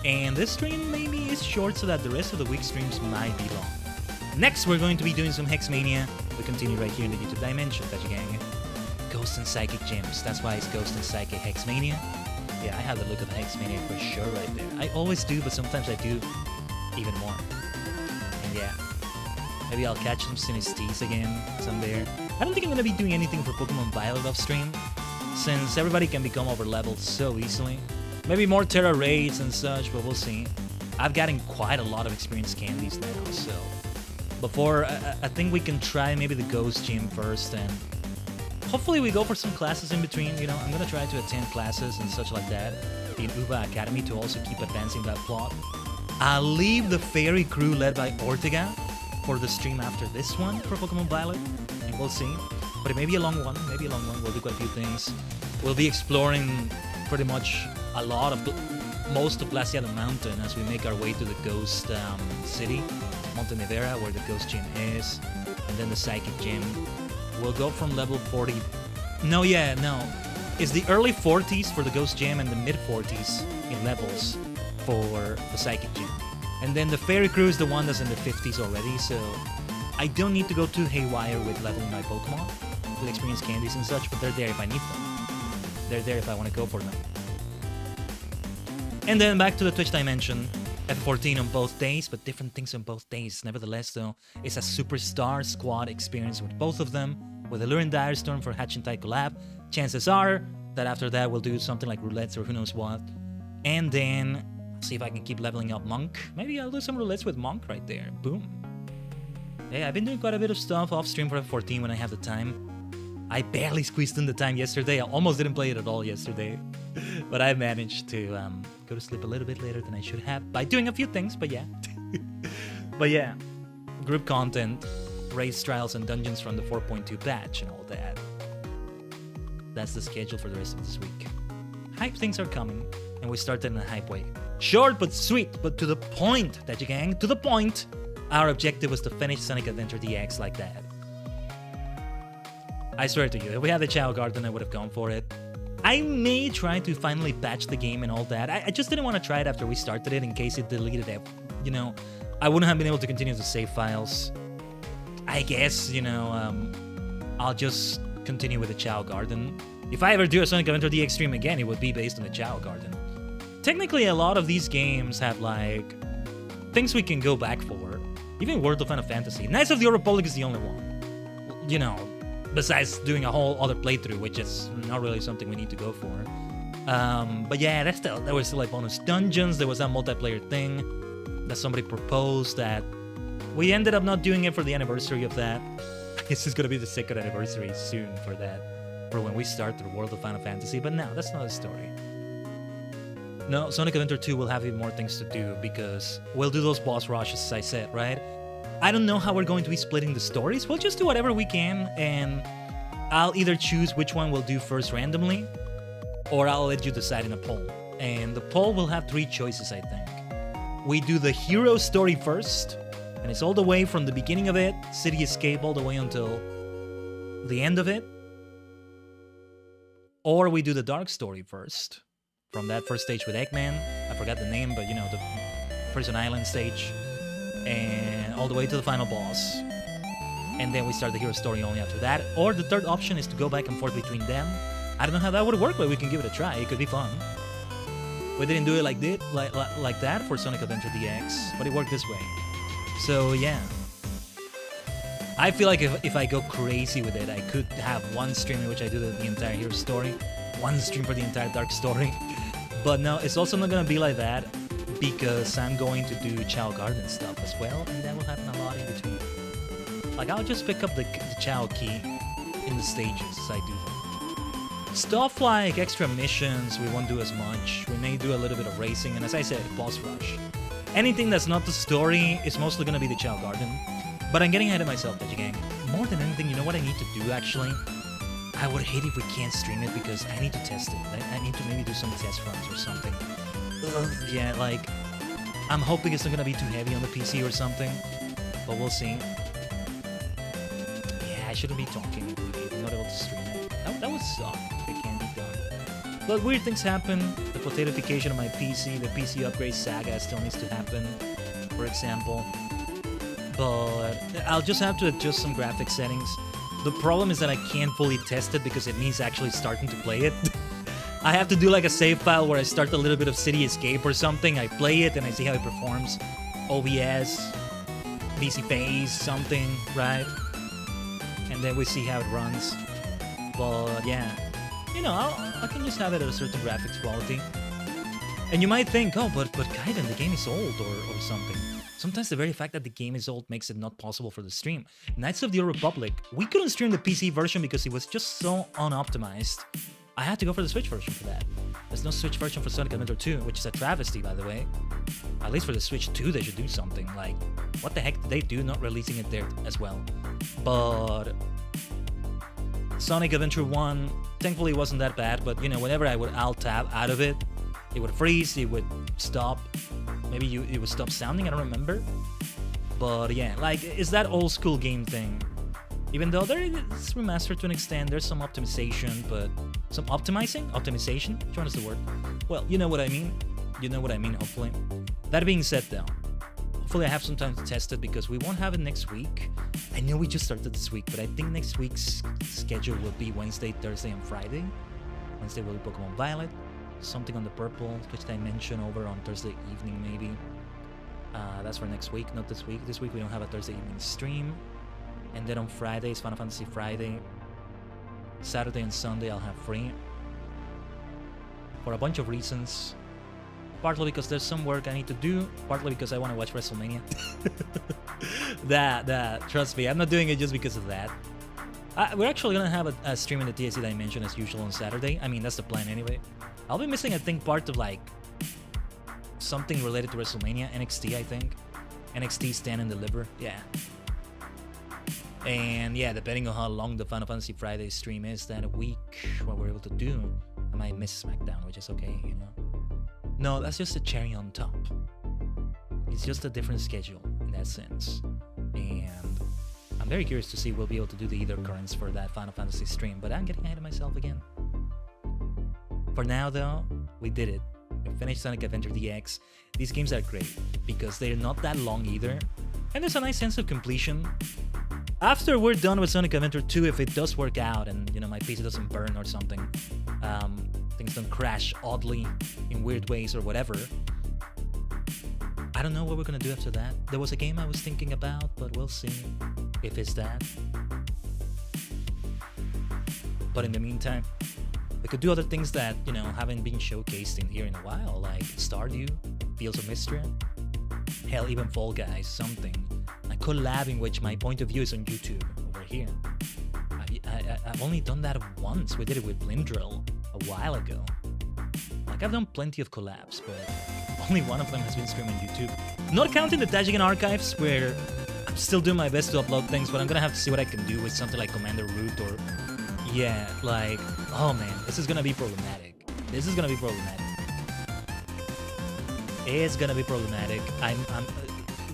Speaker 3: And this stream maybe is short so that the rest of the week streams might be long. Next, we're going to be doing some Hexmania. We continue right here in the YouTube dimension, Tajigen. Ghost and Psychic Gems. That's why it's Ghost and Psychic Hexmania. Yeah, I have the look of the Hexmania for sure right there. I always do, but sometimes I do even more. And yeah, maybe I'll catch some Sinistes again someday. I don't think I'm going to be doing anything for Pokemon Violet off stream, since everybody can become over-leveled so easily. Maybe more Terra raids and such, but we'll see. I've gotten quite a lot of experience candies now, so before I think we can try maybe the Ghost Gym first, and hopefully we go for some classes in between. You know, I'm gonna try to attend classes and such like that in Uva Academy to also keep advancing that plot. I'll leave the Fairy Crew led by Ortega for the stream after this one for Pokemon Violet, and we'll see. But it may be a long one, We'll do quite a few things. We'll be exploring pretty much a lot of most of Glaciada Mountain as we make our way to the Ghost City, Montenevera, where the Ghost Gym is, and then the Psychic Gym. We'll go from level 40. No. It's the early 40s for the Ghost Gym and the mid 40s in levels for the Psychic Gym. And then the Fairy Crew is the one that's in the 50s already, so I don't need to go too haywire with leveling my Pokemon, with experience candies and such, but they're there if I need them. They're there if I want to go for them. And then back to the Twitch dimension. F14 on both days, but different things on both days. Nevertheless, though, it's a superstar squad experience with both of them, with Allure and Direstorm for Hatchintai collab. Chances are that after that we'll do something like roulettes or who knows what. And then see if I can keep leveling up Monk. Maybe I'll do some roulettes with Monk right there. Boom. Hey, I've been doing quite a bit of stuff off stream for F14 when I have the time. I barely squeezed in the time yesterday. I almost didn't play it at all yesterday. But I managed to go to sleep a little bit later than I should have by doing a few things, but yeah. But yeah, group content, race trials and dungeons from the 4.2 patch and all that. That's the schedule for the rest of this week. Hype things are coming, and we started in a hype way. Short but sweet, but to the point, Tajigen, to the point. Our objective was to finish Sonic Adventure DX like that. I swear to you, if we had the Chao Garden, I would have gone for it. I may try to finally patch the game and all that. I just didn't want to try it after we started it in case it deleted it. You know, I wouldn't have been able to continue to save files. I guess, you know, I'll just continue with the Chao Garden. If I ever do a Sonic Adventure DX stream again, it would be based on the Chao Garden. Technically, a lot of these games have, like, things we can go back for. Even World of Final Fantasy. Knights of the Old Republic is the only one. You know, besides doing a whole other playthrough, which is not really something we need to go for. But yeah, there was still like bonus dungeons. There was that multiplayer thing that somebody proposed that we ended up not doing it for the anniversary of that. This is gonna be the second anniversary soon for that, for when we start the World of Final Fantasy. But no, that's not a story. No, Sonic Adventure 2 will have even more things to do because we'll do those boss rushes, as I said, right? I don't know how we're going to be splitting the stories. We'll just do whatever we can, and I'll either choose which one we'll do first randomly, or I'll let you decide in a poll. And the poll will have 3 choices, I think. We do the hero story first, and it's all the way from the beginning of it, City Escape, all the way until the end of it. Or we do the dark story first, from that first stage with Eggman. I forgot the name, but you know, the Prison Island stage. And all the way to the final boss. And then we start the hero story only after that. Or the third option is to go back and forth between them. I don't know how that would work, but we can give it a try. It could be fun. We didn't do it like that for Sonic Adventure DX, but it worked this way. So yeah. I feel like if I go crazy with it, I could have one stream in which I do the entire hero story, one stream for the entire dark story. But no, it's also not gonna be like that, because I'm going to do Chao Garden stuff as well, and that will happen a lot in between. Like, I'll just pick up the Chao key in the stages as I do them. Stuff like extra missions, we won't do as much. We may do a little bit of racing, and as I said, boss rush. Anything that's not the story is mostly going to be the Chao Garden. But I'm getting ahead of myself, Tajigen. More than anything, you know what I need to do, actually? I would hate if we can't stream it, because I need to test it. I need to maybe do some test runs or something. Yeah, like, I'm hoping it's not gonna be too heavy on the PC or something, but we'll see. Yeah, I shouldn't be talking if I'm not able to stream it. That would suck if it can't be done. But weird things happen. The potatoification of my PC, the PC upgrade saga still needs to happen, for example. But I'll just have to adjust some graphics settings. The problem is that I can't fully test it because it means actually starting to play it. I have to do like a save file where I start a little bit of City Escape or something. I play it and I see how it performs. OBS, PC phase, something, right? And then we see how it runs. But yeah, you know, I can just have it at a certain graphics quality. And you might think, oh, but Khaiden, the game is old or something. Sometimes the very fact that the game is old makes it not possible for the stream. Knights of the Old Republic, we couldn't stream the PC version because it was just so unoptimized. I had to go for the Switch version for that. There's no Switch version for Sonic Adventure 2, which is a travesty, by the way. At least for the Switch 2, they should do something. Like, what the heck did they do not releasing it there as well? But Sonic Adventure 1, thankfully it wasn't that bad, but you know, whenever I would alt-tab out of it, it would freeze, it would stop. Maybe it would stop sounding, I don't remember. But yeah, like, it's that old school game thing. Even though it's remastered to an extent, there's some optimization, but some optimization? Which one is the word? Well, you know what I mean. You know what I mean, hopefully. That being said, though, hopefully I have some time to test it because we won't have it next week. I know we just started this week, but I think next week's schedule will be Wednesday, Thursday, and Friday. Wednesday will be Pokemon Violet. Something on the Purple Twitch Dimension over on Thursday evening, maybe. That's for next week, not this week. This week we don't have a Thursday evening stream. And then on Friday is Final Fantasy Friday. Saturday and Sunday I'll have free. For a bunch of reasons. Partly because there's some work I need to do. Partly because I want to watch WrestleMania. that, trust me, I'm not doing it just because of that. We're actually going to have a stream in the TSC Dimension as usual on Saturday. I mean, that's the plan anyway. I'll be missing, I think, part of like something related to WrestleMania. NXT, I think. NXT Stand and Deliver. Yeah. And yeah, depending on how long the Final Fantasy Friday stream is that week, what we're able to do, I might miss SmackDown, which is okay, you know. No, that's just a cherry on top. It's just a different schedule in that sense. And I'm very curious to see if we'll be able to do the Either Currents for that Final Fantasy stream, but I'm getting ahead of myself again. For now, though, we did it. We finished Sonic Adventure DX. These games are great because they're not that long either, and there's a nice sense of completion. After we're done with Sonic Adventure 2, if it does work out and, you know, my PC doesn't burn or something, things don't crash oddly in weird ways or whatever, I don't know what we're gonna do after that. There was a game I was thinking about, but we'll see if it's that. But in the meantime, we could do other things that, you know, haven't been showcased in here in a while, like Stardew, Fields of Mystery, hell, even Fall Guys, something. A collab in which my point of view is on YouTube, over here. I've only done that once. We did it with Blindrill a while ago. Like, I've done plenty of collabs, but only one of them has been streamed on YouTube. Not counting the Tajigen archives, where I'm still doing my best to upload things, but I'm gonna have to see what I can do with something like Commander Root or... Yeah, like... Oh man, this is gonna be problematic. This is gonna be problematic. It's gonna be problematic.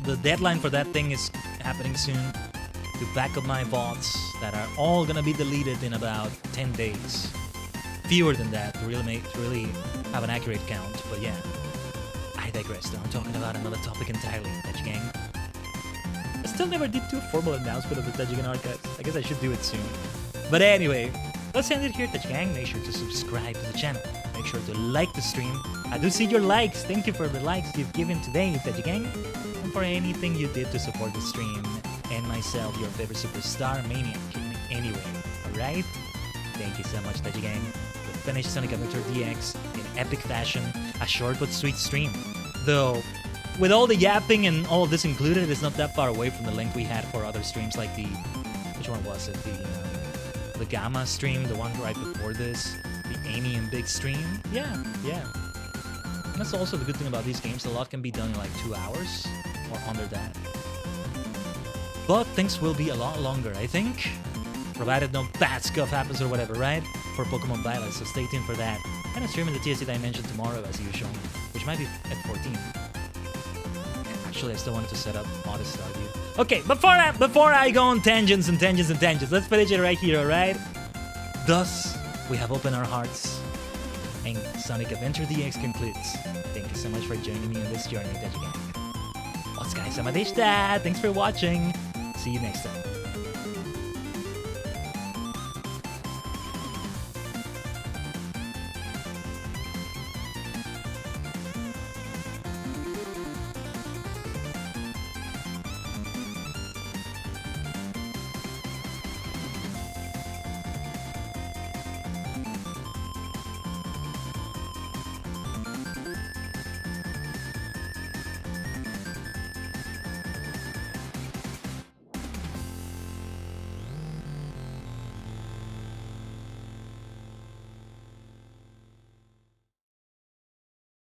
Speaker 3: The deadline for that thing is happening soon. To back up my VODs that are all gonna be deleted in about 10 days. Fewer than that to really have an accurate count, but yeah. I digress though, I'm talking about another topic entirely, Tajigen. I still never did do a formal announcement of the Tajigen archives. I guess I should do it soon. But anyway, let's end it here, Tajigen. Make sure to subscribe to the channel. Make sure to like the stream. I do see your likes. Thank you for the likes you've given today, Tajigen. And for anything you did to support the stream. And myself, your favorite superstar maniac, anyway. Alright? Thank you so much, Tajigen. We finished Sonic Adventure DX in epic fashion. A short but sweet stream. Though, with all the yapping and all of this included, it's not that far away from the length we had for other streams like the... Which one was it? The Gamma stream, the one right before this. The Amy and Big stream. Yeah. And that's also the good thing about these games. A lot can be done in like 2 hours or under that. But things will be a lot longer, I think. Provided no bad stuff happens or whatever, right? For Pokemon Violet, so stay tuned for that. And I'm streaming the TSC Dimension tomorrow, as usual, which might be at 14. Actually, I still wanted to set up Modest Stardew. Okay, before I go on tangents, let's finish it right here, alright? Thus, we have opened our hearts, and Sonic Adventure DX concludes. Thank you so much for joining me on this journey, Tajigen. Otsukaresama deshita! Thanks for watching! See you next time.